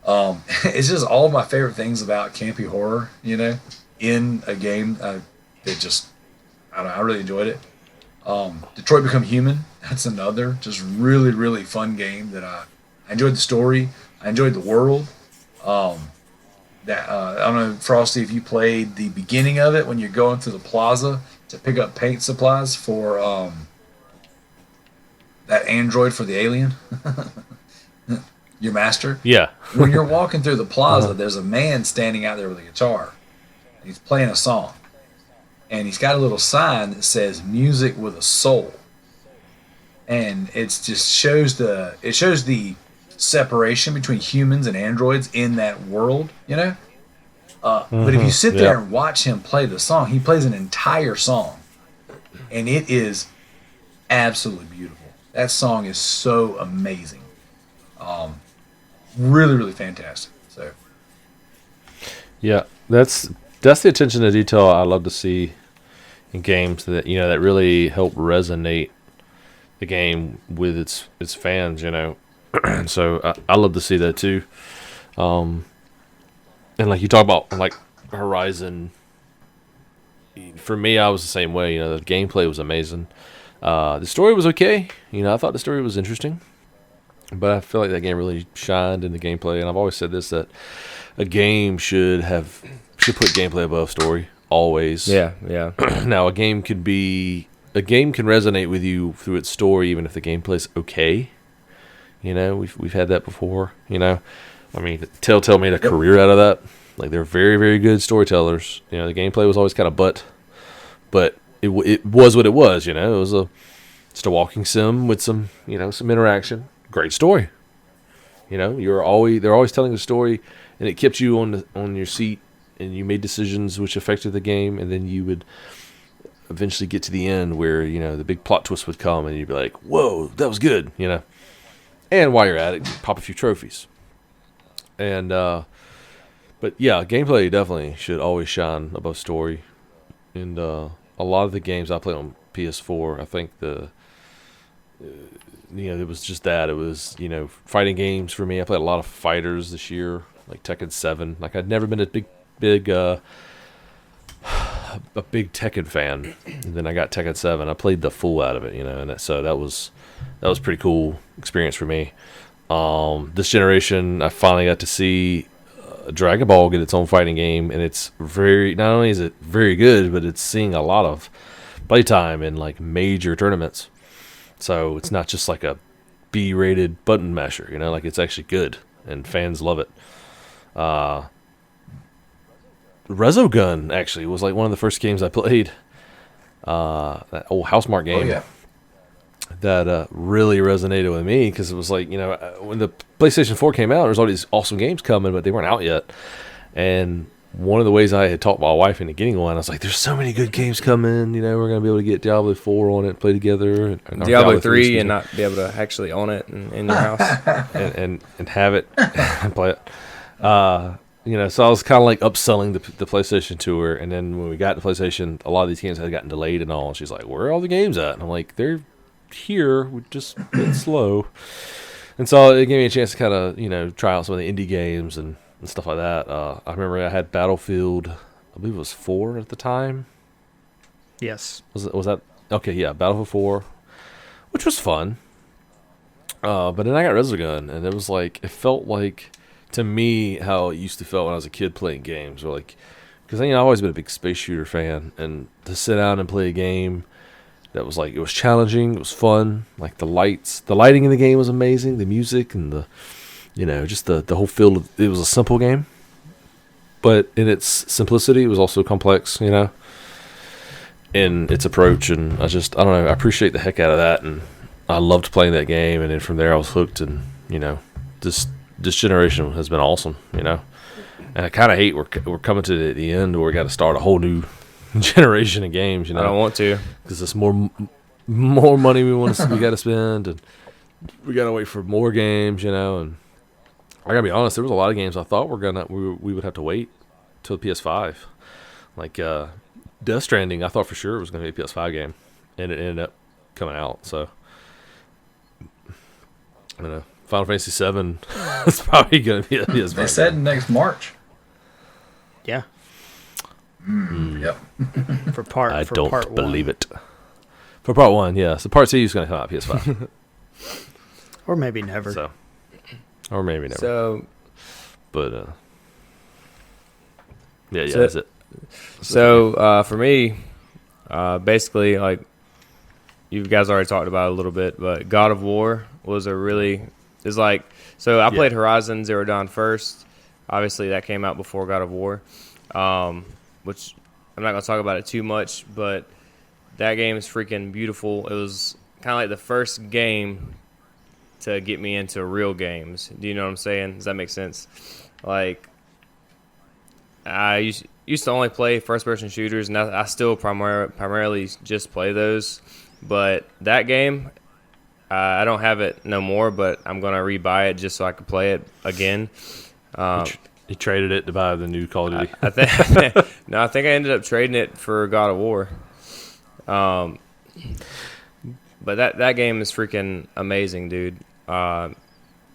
it's just all of my favorite things about campy horror, in a game. It just, I really enjoyed it. Detroit Become Human, that's another just really fun game that I enjoyed the story. I enjoyed the world. I don't know, Frosty, if you played the beginning of it when you're going through the plaza to pick up paint supplies for that android for the alien, your master. Yeah. When you're walking through the plaza, there's a man standing out there with a guitar. He's playing a song, and he's got a little sign that says "Music with a Soul," and it just shows the separation between humans and androids in that world, But if you sit there and watch him play the song, he plays an entire song, and it is absolutely beautiful. That song is so amazing. Really fantastic. So Yeah, that's the attention to detail I love to see in games that that really help resonate the game with its fans. So I love to see that too. And like you talk about like Horizon, for me I was the same way. The gameplay was amazing. The story was okay. I thought the story was interesting, but I feel like that game really shined in the gameplay. And I've always said this, that a game should put gameplay above story always. Yeah. Now a game can resonate with you through its story even if the gameplay's okay. We've had that before. I mean, Telltale made a career out of that. Like they're very good storytellers. The gameplay was always kind of but it was what it was. It was just a walking sim with some some interaction. Great story. They're always telling a story, and it kept you on your seat, and you made decisions which affected the game, and then you would eventually get to the end where the big plot twist would come, and you'd be like, "Whoa, that was good," And while you're at it, pop a few trophies. And but yeah, gameplay definitely should always shine above story. And a lot of the games I played on PS4, I think it was just that. It was, fighting games for me. I played a lot of fighters this year, like Tekken 7. Like I'd never been a big Tekken fan. And then I got Tekken 7. I played the fool out of it, and so that was a pretty cool experience for me. This generation, I finally got to see Dragon Ball get its own fighting game, and it's not only is it very good, but it's seeing a lot of playtime in like major tournaments. So it's not just like a B-rated button masher, like it's actually good, and fans love it. Resogun actually was like one of the first games I played. That old Housemarque game. Oh, yeah. that really resonated with me because it was like, when the PlayStation 4 came out, there was all these awesome games coming, but they weren't out yet. And one of the ways I had talked my wife into getting one, I was like, there's so many good games coming. We're going to be able to get Diablo 4 on it and play together. And Diablo 3 and not be able to actually own it in your house. and have it and play it. So I was kind of like upselling the PlayStation to her. And then when we got the PlayStation, a lot of these games had gotten delayed and all. And she's like, where are all the games at? And I'm like, they're here. We're just been slow. And so it gave me a chance to kind of, try out some of the indie games and stuff like that. I remember I had Battlefield, I believe it was 4 at the time. Yes. Was that? Okay, yeah, Battlefield 4, which was fun. But then I got Resogun, and it was like, it felt like, to me, how it used to feel when I was a kid playing games. Or like, because I've always been a big space shooter fan, and to sit down and play a game that was like, it was challenging, it was fun, like the lighting in the game was amazing, the music and the, just the whole feel of, it was a simple game, but in its simplicity, it was also complex, in its approach, and I don't know, I appreciate the heck out of that, and I loved playing that game, and then from there I was hooked, and, this generation has been awesome, and I kind of hate we're coming to the end where we got to start a whole new generation of games, I don't want to, because there's more money we got to spend, and we got to wait for more games, and I gotta be honest, there was a lot of games I thought we would have to wait till the PS5, like Death Stranding. I thought for sure it was gonna be a PS5 game, and it ended up coming out. So I don't know. Final Fantasy 7 is probably gonna be a PS5. They said next March. Yeah. Yep. I don't part believe one. it. For part 1, yeah. So part 2 is gonna come out PS5, Or maybe never. so or maybe never. So But yeah, So- that's it. So for me, basically, like you guys already talked about it a little bit, but God of War was so I played Horizon Zero Dawn first. Obviously, that came out before God of War, which I'm not gonna talk about it too much, but that game is freaking beautiful. It was kind of like the first game to get me into real games. Do you know what I'm saying? Does that make sense? Like, I used to only play first-person shooters, and I still primarily just play those. But that game, I don't have it no more, but I'm going to rebuy it just so I can play it again. He traded it to buy the new Call of Duty. I think I ended up trading it for God of War. But that game is freaking amazing, dude. I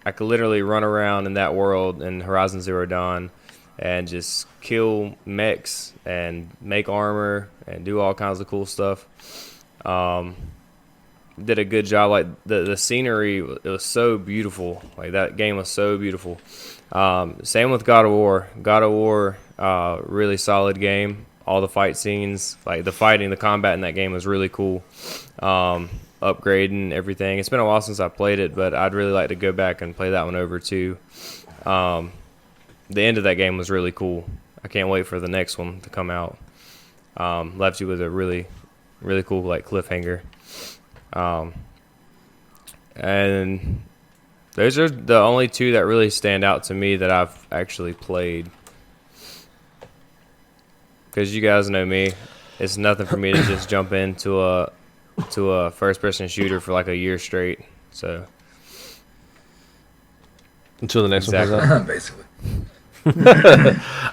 could literally run around in that world in Horizon Zero Dawn and just kill mechs and make armor and do all kinds of cool stuff. Did a good job. Like the scenery, it was so beautiful. Like that game was so beautiful. Same with God of War. God of War, really solid game. All the fight scenes, like the combat in that game was really cool. Upgrading everything. It's been a while since I played it, but I'd really like to go back and play that one over too. The end of that game was really cool. I can't wait for the next one to come out. Left you with a really, really cool like cliffhanger. And those are the only two that really stand out to me that I've actually played. Because you guys know me, it's nothing for me to just jump into a first-person shooter for like a year straight. So Until the next one comes out. Basically.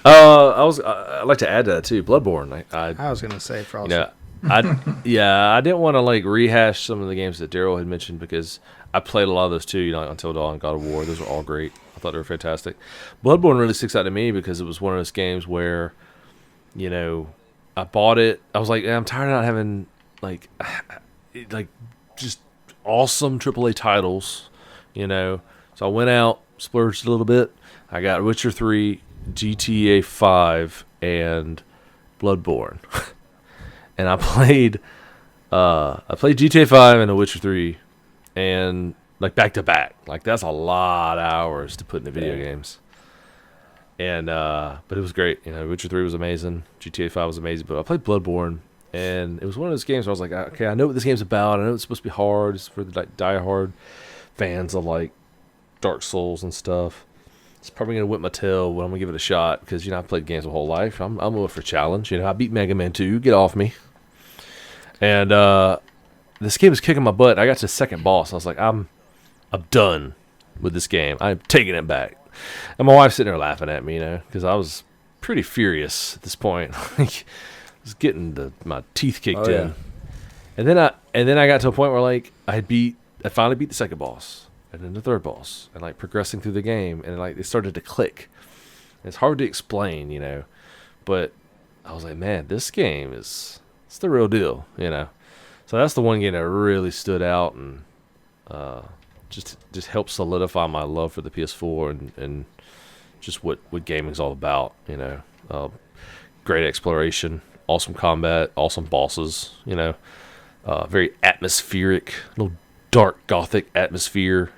I'd like to add to that too. Bloodborne. I was gonna say Frosty. I didn't want to like rehash some of the games that Daryl had mentioned because I played a lot of those too. Until Dawn, God of War. Those were all great. I thought they were fantastic. Bloodborne really sticks out to me because it was one of those games where, I bought it. I was like, I'm tired of not having like just awesome AAA titles. So I went out, splurged a little bit. I got Witcher 3, GTA 5, and Bloodborne. And I played GTA 5 and The Witcher 3 and like back to back. Like that's a lot of hours to put into video games. And but it was great. Witcher 3 was amazing, GTA 5 was amazing, but I played Bloodborne And it was one of those games where I was like, okay, I know what this game's about. I know it's supposed to be hard. It's for the like diehard fans of like Dark Souls and stuff. It's probably gonna whip my tail, but I'm gonna give it a shot because I've played games my whole life. I'm looking for a challenge. I beat Mega Man 2. Get off me. And this game was kicking my butt. I got to the second boss. I was like, I'm done with this game. I'm taking it back. And my wife's sitting there laughing at me, because I was pretty furious at this point. I was getting my teeth kicked in. And then I got to a point where like I finally beat the second boss. And then the third boss, and like progressing through the game, and like it started to click. And it's hard to explain, but I was like, man, this game it's the real deal, So that's the one game that really stood out and just helped solidify my love for the PS4 and just what gaming's all about, Great exploration, awesome combat, awesome bosses, very atmospheric, little dark gothic atmosphere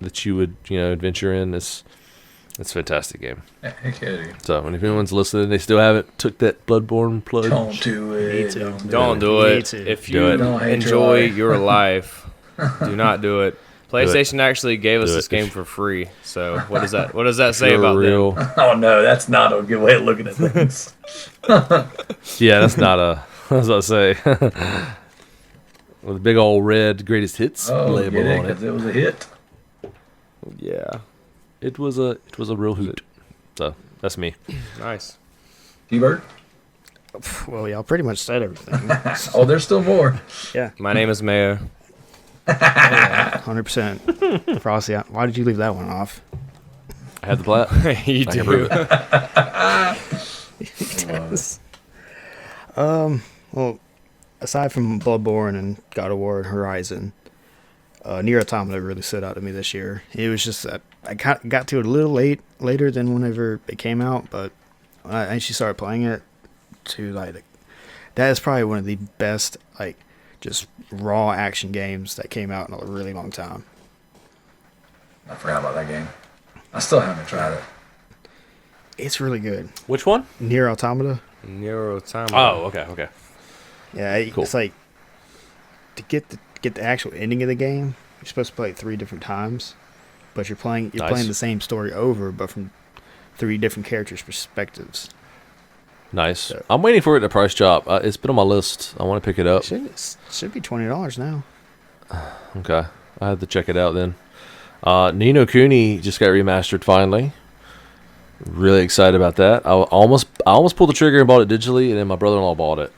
that you would adventure in. It's a fantastic game. Heck yeah, dude. So if anyone's listening, they still haven't took that Bloodborne plug. Don't do it. Don't do it. If you enjoy your life, do not do it. PlayStation actually gave us this game for free. So what does that say about real. them? Oh no, that's not a good way of looking at things. Yeah, that's not a. I was about to say. With a big old red greatest hits label on it. Because it was a hit. Yeah. It was a real hoot. So that's me. Nice. T-Bird? Well, y'all pretty much said everything. Oh, there's still more. Yeah. My name is Mayo. 100%. Frosty, why did you leave that one off? I had the plat. You I can prove do. it. Well, aside from Bloodborne and God of War and Horizon, Nier Automata really stood out to me this year. It was just I got to it a little later than whenever it came out, but when I actually started playing it, that is probably one of the best just raw action games that came out in a really long time. I forgot about that game. I still haven't tried it. It's really good. Which one? Nier Automata. Nier Automata. Oh, okay. Yeah, Cool. It's like to get the actual ending of the game, you're supposed to play it 3 different times, but you're playing the same story over, but from 3 different characters' perspectives. Nice. So, I'm waiting for it to price drop. It's been on my list. I want to pick it up. It should be $20 now. Okay. I have to check it out then. Ni no Kuni just got remastered finally. Really excited about that. I almost pulled the trigger and bought it digitally, and then my brother-in-law bought it.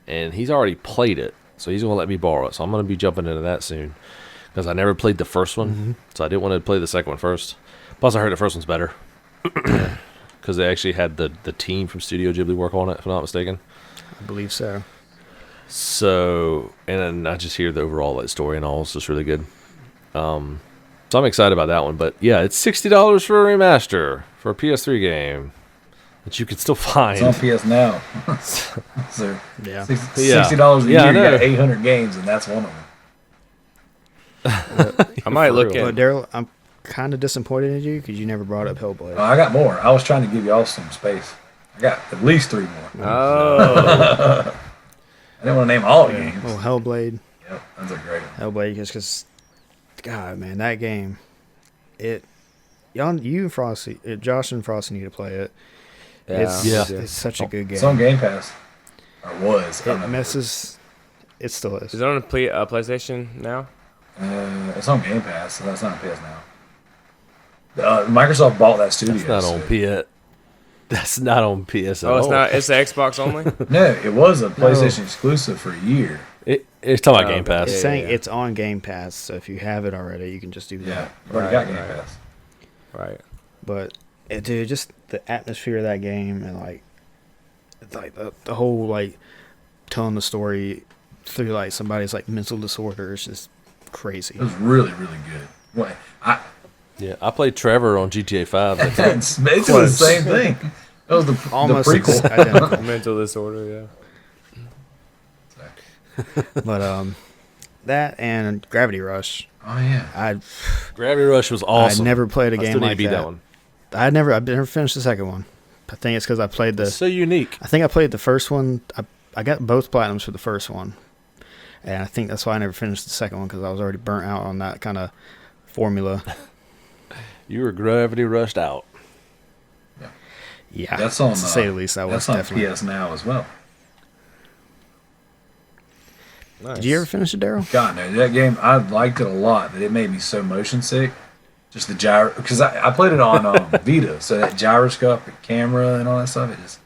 And he's already played it, so he's going to let me borrow it. So I'm going to be jumping into that soon. Because I never played the first one, so I didn't want to play the second one first. Plus, I heard the first one's better. Because they actually had the team from Studio Ghibli work on it, if I'm not mistaken. I believe so. So, and then I just hear the overall story and all. It's just really good. So I'm excited about that one. But yeah, it's $60 for a remaster for a PS3 game that you can still find. It's on PS Now. So Yeah. $60 a year, I you know. got 800 games, and that's one of them. I might look But at. Daryl, I'm kind of disappointed in you because you never brought up Hellblade. I got more. I was trying to give y'all some space. I got at least 3 more. Oh. I didn't want to name all the games. Oh, Hellblade. Yep, that's a great one. Hellblade, because, God, man, that game, you and Frosty, Josh and Frosty need to play it. Yeah. It's such a good game. It's on Game Pass. Or was. I don't It know. messes. It still is. Is it on PlayStation now? It's on Game Pass, so that's not on PS Now. Microsoft bought that studio. That's not on PS. That's not on PS. Oh, it's not. It's the Xbox only. No, it was a PlayStation exclusive for a year. It's talking about Oh, Game Pass. It's yeah, saying yeah. it's on Game Pass, so if you have it already, you can just do Yeah, that. I've already got Right, Game right. Pass. Right. But, dude, just the atmosphere of that game and, the whole, telling the story through, somebody's, mental disorder is just crazy. It was really, really good. What? Yeah, I played Trevor on GTA 5. It's basically the same thing. That was the Almost prequel. identical. Mental disorder. Yeah. But, that and Gravity Rush. Oh yeah. Gravity Rush was awesome. I never played a I game still need like to beat that. one. I've never finished the second one. I think it's because I played It's so unique. I think I played the first one. I I got both platinums for the first one, and I think that's why I never finished the second one because I was already burnt out on that kind of formula. You were gravity rushed out. Yeah, That's on to say the least. I was that's on definitely. PS Now as well. Nice. Did you ever finish it, Daryl? God no, that game I liked it a lot, but it made me so motion sick. Just the gyro, because I played it on Vita, so that gyroscopic camera and all that stuff, it just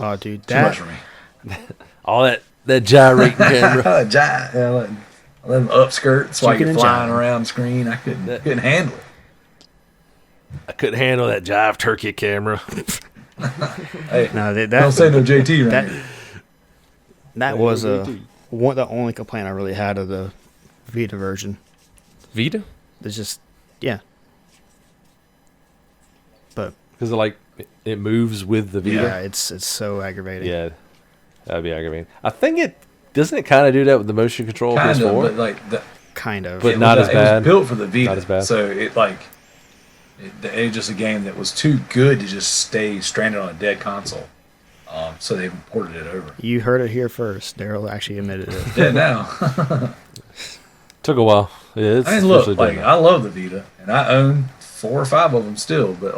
Oh, dude, too much for me. All that gyrating camera. Let them upskirts while Chicken you're and flying jive. around the screen. I couldn't handle it. I couldn't handle that jive turkey camera. Hey, No, don't say no JT right that here. that was the only complaint I really had of the Vita version. Vita? It's just but Because it moves with the Vita. yeah, it's so aggravating. Yeah, that'd be aggravating. I think it doesn't kind of do that with the motion control Kind PS4. of, but like Kind of. But it not was, as It bad. was built for the Vita, Not as bad. so it was just a game that was too good to just stay stranded on a dead console. So they ported it over. You heard it here first. Daryl actually admitted it. Yeah, now. Took a while. Yeah, it's I mean, look, officially done like now. I love the Vita, and I own 4 or 5 of them still. But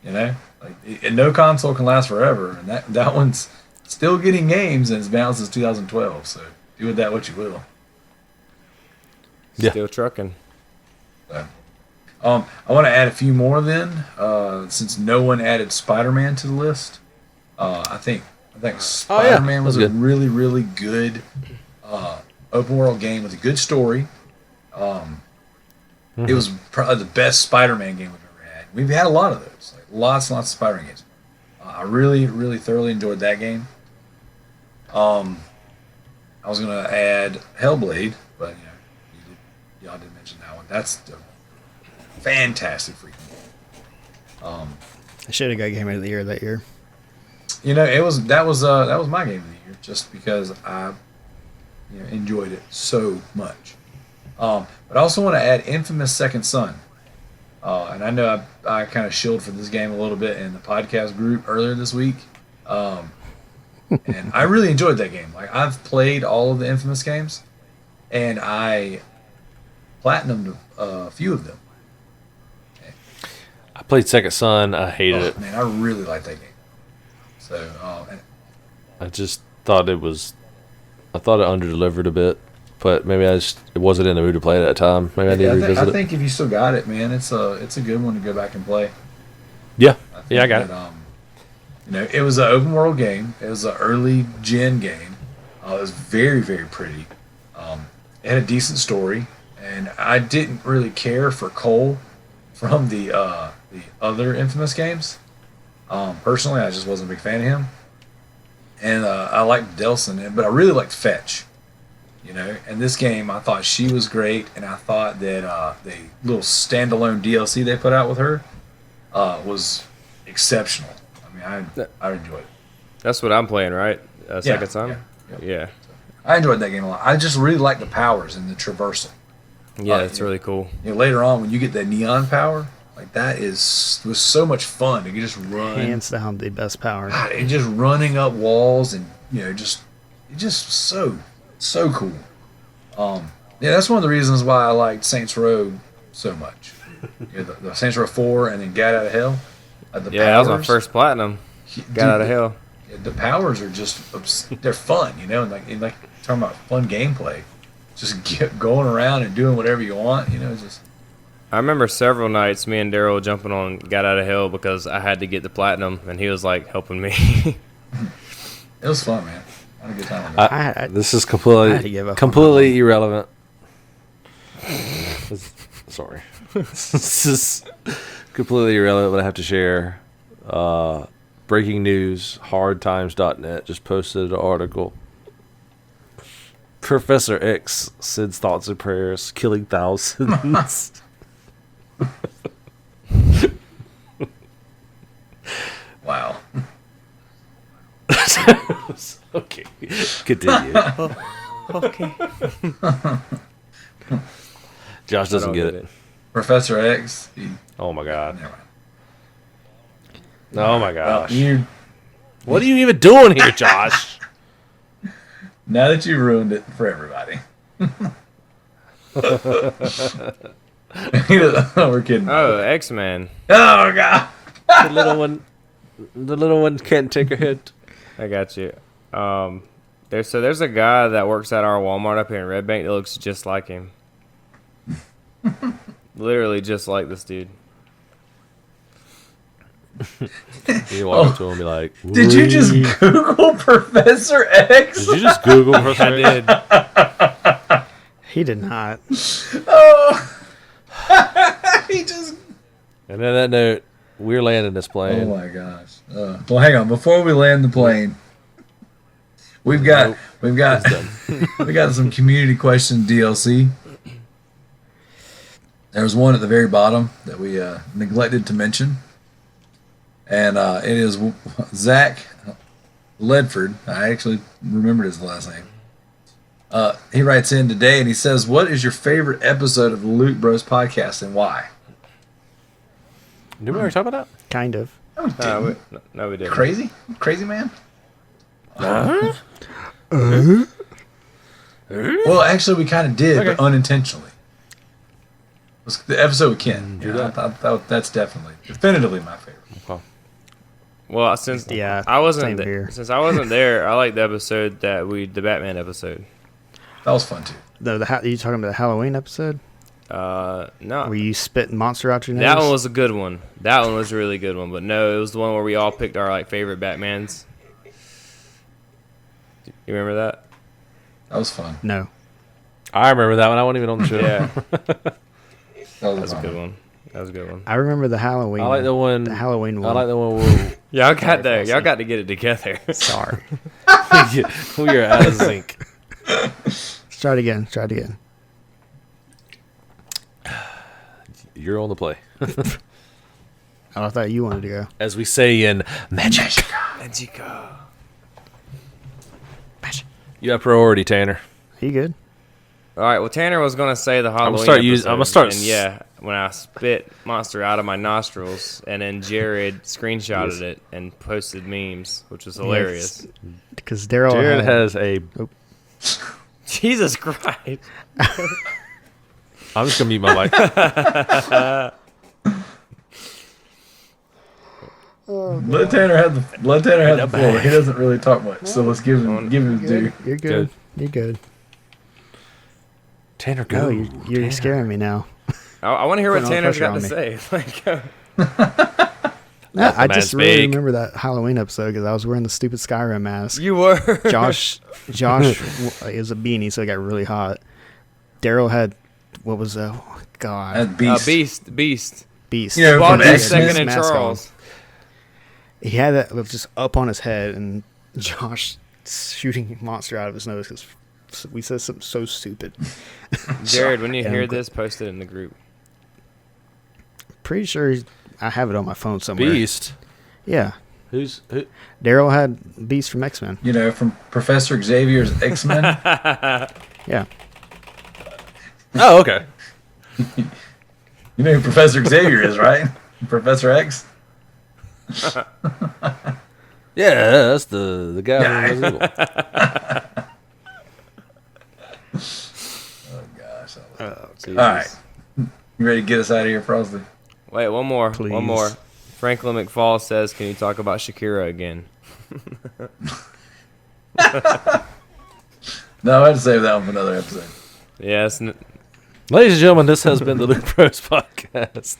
and no console can last forever, and that one's still getting games, and it's been out since 2012. So do with that what you will. Yeah. Still trucking. So, I want to add a few more then, since no one added Spider-Man to the list. I think Spider-Man was That's a good. really, really good open world game with a good story. It was probably the best Spider-Man game we've ever had. We've had a lot of those, like lots and lots of Spider-Man games. I really, really thoroughly enjoyed that game. I was gonna add Hellblade, but y'all did mention that one. That's a fantastic freaking game. I should have got Game of the Year that year. That was my game of the year just because I enjoyed it so much. But I also want to add Infamous Second Son. And I know I kind of shilled for this game a little bit in the podcast group earlier this week. And I really enjoyed that game. Like, I've played all of the Infamous games, and I platinumed a few of them. I played Second Son. I hated it. Man, I really like that game. So, and I just thought it under-delivered a bit. But maybe it wasn't in the mood to play it at that time. Maybe I need to revisit I it. think if you still got it, man, it's a good one to go back and play. Yeah. think Yeah, I got it. It was an open world game. It was an early gen game. It was very, very pretty. It had a decent story, and I didn't really care for Cole from the other Infamous games. Personally, I just wasn't a big fan of him, and I liked Delson, but I really liked Fetch. And this game, I thought she was great, and I thought that the little standalone DLC they put out with her was exceptional. I mean, I enjoyed it. That's what I'm playing, right? Second Son? Yeah. I enjoyed that game a lot. I just really like the powers and the traversal. Yeah, it's really cool. Later on, when you get the neon power, like was so much fun. You can just run. Hands down, the best power. God, and just running up walls and just so cool. That's one of the reasons why I liked Saints Row so much. The Saints Row 4 and then Gat Out of Hell. That was my first platinum. Got out of hell. The powers are they're fun, and like talking about fun gameplay. Just going around and doing whatever you want, it's just. I remember several nights me and Daryl jumping on Got Out of Hell because I had to get the platinum, and he was like helping me. It was fun, man. I had a good time with it. This is I had to give up on completely irrelevant. Sorry. This is completely irrelevant, but I have to share. Breaking news, hardtimes.net just posted an article. Professor X sends thoughts and prayers, killing thousands. Wow. Okay, continue. Okay. Josh doesn't get it. Professor X. Oh my god. Never mind. Oh my gosh. Well, What are you even doing here, Josh? Now that you ruined it for everybody. We're kidding. Oh, X-Men. Oh, God. The little one can't take a hit. I got you. There's a guy that works at our Walmart up here in Red Bank that looks just like him. Literally just like this dude. You walk up to him and be like, Did you just Google Professor X? Did you just Google Professor I X? did. He did not. Oh. He just... And on that note, we're landing this plane. Oh, my gosh. Well, hang on. Before we land the plane, we've got some community question DLC. There was one at the very bottom that we neglected to mention. And it is Zach Ledford. I actually remembered his last name. He writes in today and he says, "What is your favorite episode of the Luke Bros podcast and why?" Did we already talk about Kind of. No, we didn't. Crazy man. that? Well, actually, we kind of did, but unintentionally. It was the episode with Ken. I thought that's definitively my favorite. Okay. Well, since Yeah, I wasn't same here. since I wasn't there, I like the episode the Batman episode. That was fun too. No, you talking about the Halloween episode No, where you spit monster out your nose? that one was a good one. That one was a really good one. But no, it was the one where we all picked our favorite Batmans. You remember that? That was fun. No. I remember that one. I wasn't even on the show. Yeah, That that's a good one. That was a good one. I remember the Halloween. I like the one. The Halloween one. I like the one where Y'all got there. Y'all got to get it together. Sorry. we are out of sync. Let's try it again. Try it again. You're on the play. I thought you wanted to go. As we say in Magic. Magico. You have priority, Tanner. You good? All right. Well, Tanner was gonna say the Halloween. I'm gonna start. And yeah, when I spit monster out of my nostrils, and then Jared screenshotted it and posted memes, which was hilarious. Because Daryl Jared had, has a. Jesus Christ! I'm just gonna mute my mic. Blood Tanner had the floor. He doesn't really talk much, so let's give him his due. You're good. Good. You're good. Tanner, No, go. you're scaring me now. I want to hear what Putting all the Tanner's got to pressure say. No, I man's just really big. remember that Halloween episode because I was wearing the stupid Skyrim mask. You were. Josh is a beanie, so it got really hot. Daryl had what was that? Oh, God, That beast. Beast. beast. You know, Bond from is X-Men. second and Mask on. Charles. He had that was just up on his head, and Josh shooting monster out of his nose because we said something so stupid. Jared, when you Yeah, hear I'm this, post it in the group. Pretty sure I have it on my phone somewhere. Beast. Yeah, Who? Daryl had Beast from X-Men. You know, from Professor Xavier's X-Men. Yeah, Oh, okay. You know who Professor Xavier is, right? Professor X. Yeah, that's the guy. Yeah. Who was evil. Oh gosh. Jesus. All right. You ready to get us out of here, Frosty? Wait, one more. Please. One more. Franklin McFall says, "Can you talk about Shakira again?" No, I had to save that one for another episode. Yes. Ladies and gentlemen, this has been the Luke Bros podcast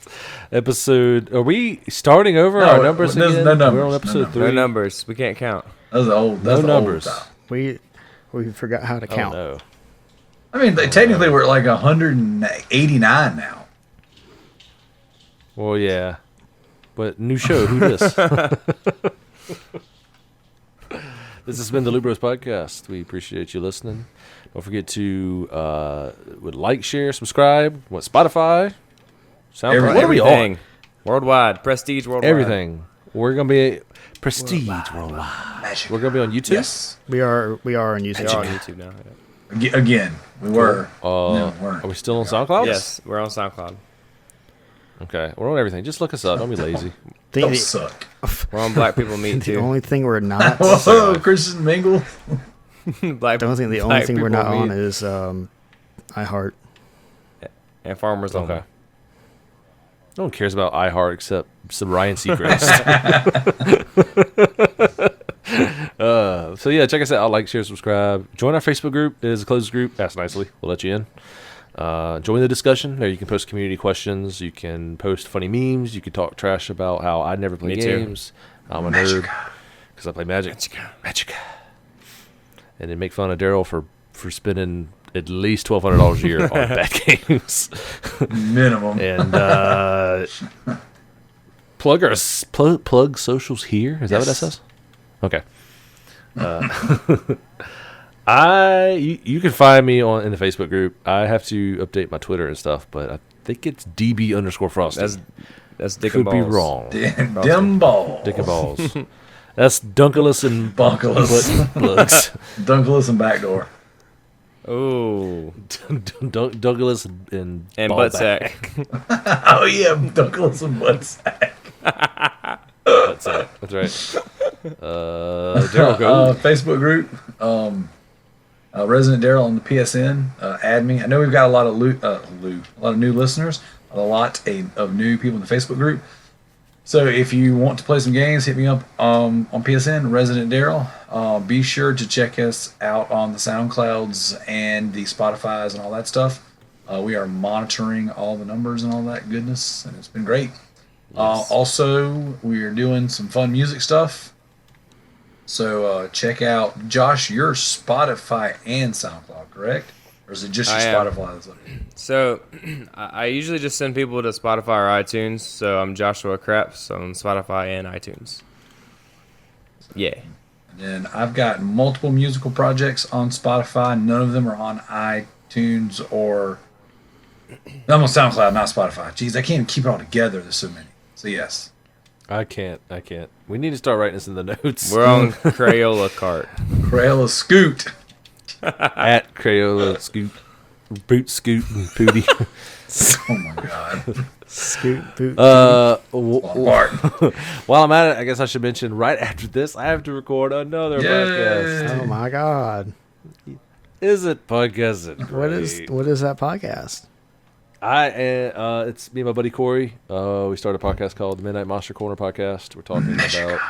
episode. Are we starting over our numbers there's again? no numbers, We're on no episode numbers. 3. No numbers. We can't count. That's the old. That's No the numbers. Old style. we forgot how to Oh, count. no. I mean, technically, we're at like 189 now. Well, yeah. But new show. Who this? This has been the Luke Bros podcast. We appreciate you listening. Don't forget to like, share, subscribe. What, Spotify? SoundCloud? Everything. What are we on? Everything. Worldwide. Prestige worldwide. Everything. We're going to be Prestige Worldwide. We're going to be on YouTube? Yes. We are on They're YouTube. on YouTube now. Yeah. Again, we were. Are we still on SoundCloud? Yes, we're on SoundCloud. Okay. We're on everything. Just look us up. Don't be lazy. Don't The, suck. We're on Black People Meet the too. only thing we're not. Whoa, Christian Mingle. Black, The only thing Black we're People not on Media is iHeart. and Farmers Only. Okay. No one cares about iHeart except some Ryan Seacrest. So yeah, check us out. Like, share, subscribe. Join our Facebook group. It is a closed group. Ask nicely. We'll let you in. Join the discussion. There you can post community questions. You can post funny memes. You can talk trash about how I never play Me too. games. I'm a nerd because I play Magic. Magic. And then make fun of Daryl for spending at least $1,200 a year on bad games. Minimum. And plug socials here. Is that what that says? Okay. You can find me in the Facebook group. I have to update my Twitter and stuff, but I think it's DB_Frosty. That's Dick Could and be Balls. wrong. Dim balls. Dick and balls. That's Dunkless and Bunkless. Plugs. Dunkless and backdoor. Oh, Douglas and and ball butt back. sack. Oh yeah, Dunkless and butt sack. Butt sack. That's right. Daryl, go. Facebook group. Resident Daryl on the PSN. Add me. I know we've got a lot of a lot of new listeners. A lot of new people in the Facebook group. So if you want to play some games, hit me up on PSN, Resident Daryl. Be sure to check us out on the SoundClouds and the Spotify's and all that stuff. We are monitoring all the numbers and all that goodness, and it's been great. Yes. Also, we're doing some fun music stuff. So check out, Josh, your Spotify and SoundCloud, correct? Or is it just your I am. Spotify that's looking? So, I usually just send people to Spotify or iTunes. So I'm Joshua Craps on Spotify and iTunes. Yeah. And I've got multiple musical projects on Spotify. None of them are on iTunes or... I'm on SoundCloud, not Spotify. Jeez, I can't even keep it all together. There's so many. So yes. I can't. We need to start writing this in the notes. We're on Crayola Cart. Crayola Scoot. At Crayola Scoot, Boot Scoot, and Pooty. Oh my God. Scoot boot. Bart. While I'm at it, I guess I should mention right after this, I have to record another podcast. Oh my God. Is it podcast? What is that podcast? It's me and my buddy Corey. We started a podcast called the Midnight Monster Corner Podcast. We're talking about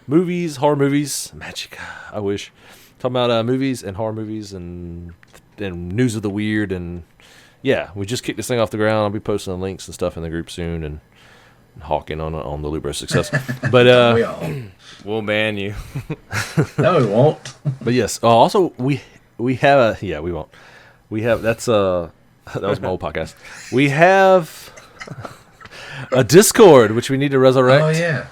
movies, horror movies, magic. I wish talking about movies and horror movies and news of the weird, and yeah, we just kicked this thing off the ground. I'll be posting the links and stuff in the group soon and hawking on the Lubro success. But We all. We'll ban you. No, we won't. but yes, also we have a we won't. We have that was my old podcast. We have a Discord which we need to resurrect. Oh yeah.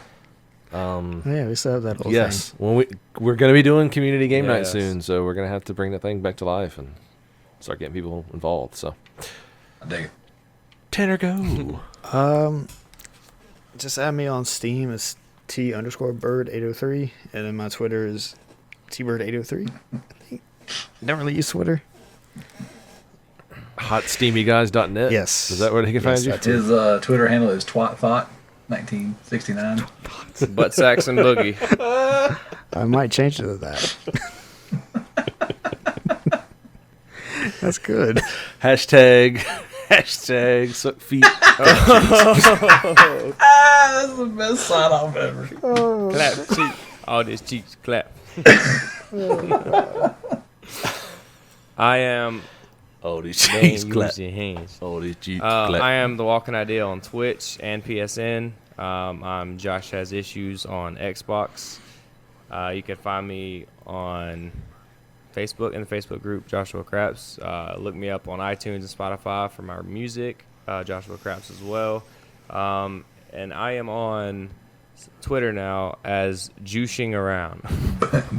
Yeah, we still have that whole Yes, when we're going to be doing community game night Yes. soon, so we're going to have to bring that thing back to life and start getting people involved. So, I dig it. Tanner, go. thing. Just add me on Steam. It's T_bird803, and then my Twitter is tbird803. Don't really use Twitter. HotSteamyGuys.net. Yes. Is that where they can Yes, find you? that's His Twitter handle is twatthought1969. Butt sacks and boogie. I might change it to that. That's good. Hashtag suck feet. That's the best sign off ever. Clap cheek. All these cheeks clap. I am. Oh, these Man, cheeks use clap. your hands. Oh, these cheeks clap. I am The Walking Idea on Twitch and PSN. I'm Josh Has Issues on Xbox. You can find me on Facebook in the Facebook group Joshua Craps. Look me up on iTunes and Spotify for my music, Joshua Craps as well. And I am on Twitter now as Juicing Around.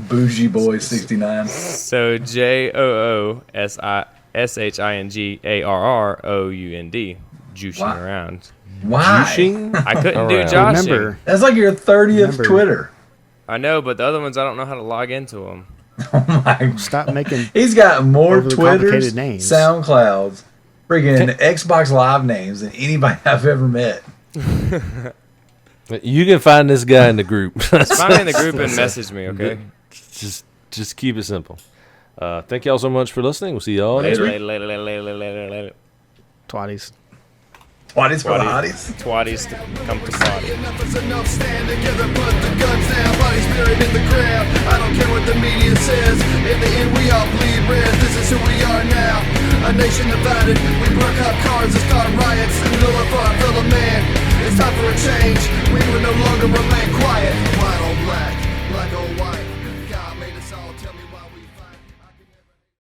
Bougie Boy 69. So JOOSHINGARROUND. Juicing Wow. Around. Why? Juicing? I couldn't do Around. Joshing. Remember, That's like your 30th Remember. Twitter. I know, but the other ones I don't know how to log into them. Oh my. stop making. He's got more Overly Twitters, complicated names. SoundClouds, freaking Xbox Live names than anybody I've ever met. You can find this guy in the group. Find me in the group and message me, okay? Just keep it simple. Thank y'all so much for listening. We'll see y'all next week. Later. Twatties. Twatties for the hotties. Twatties to come to party. Enough is enough, stand together, put the guns down, bodies buried in the ground. I don't care what the media says, in the end we all bleed red. This is who we are now, a nation divided. We broke up cars and start riots, in the middle of our fellow man. It's time for a change, we will no longer remain quiet. White on black.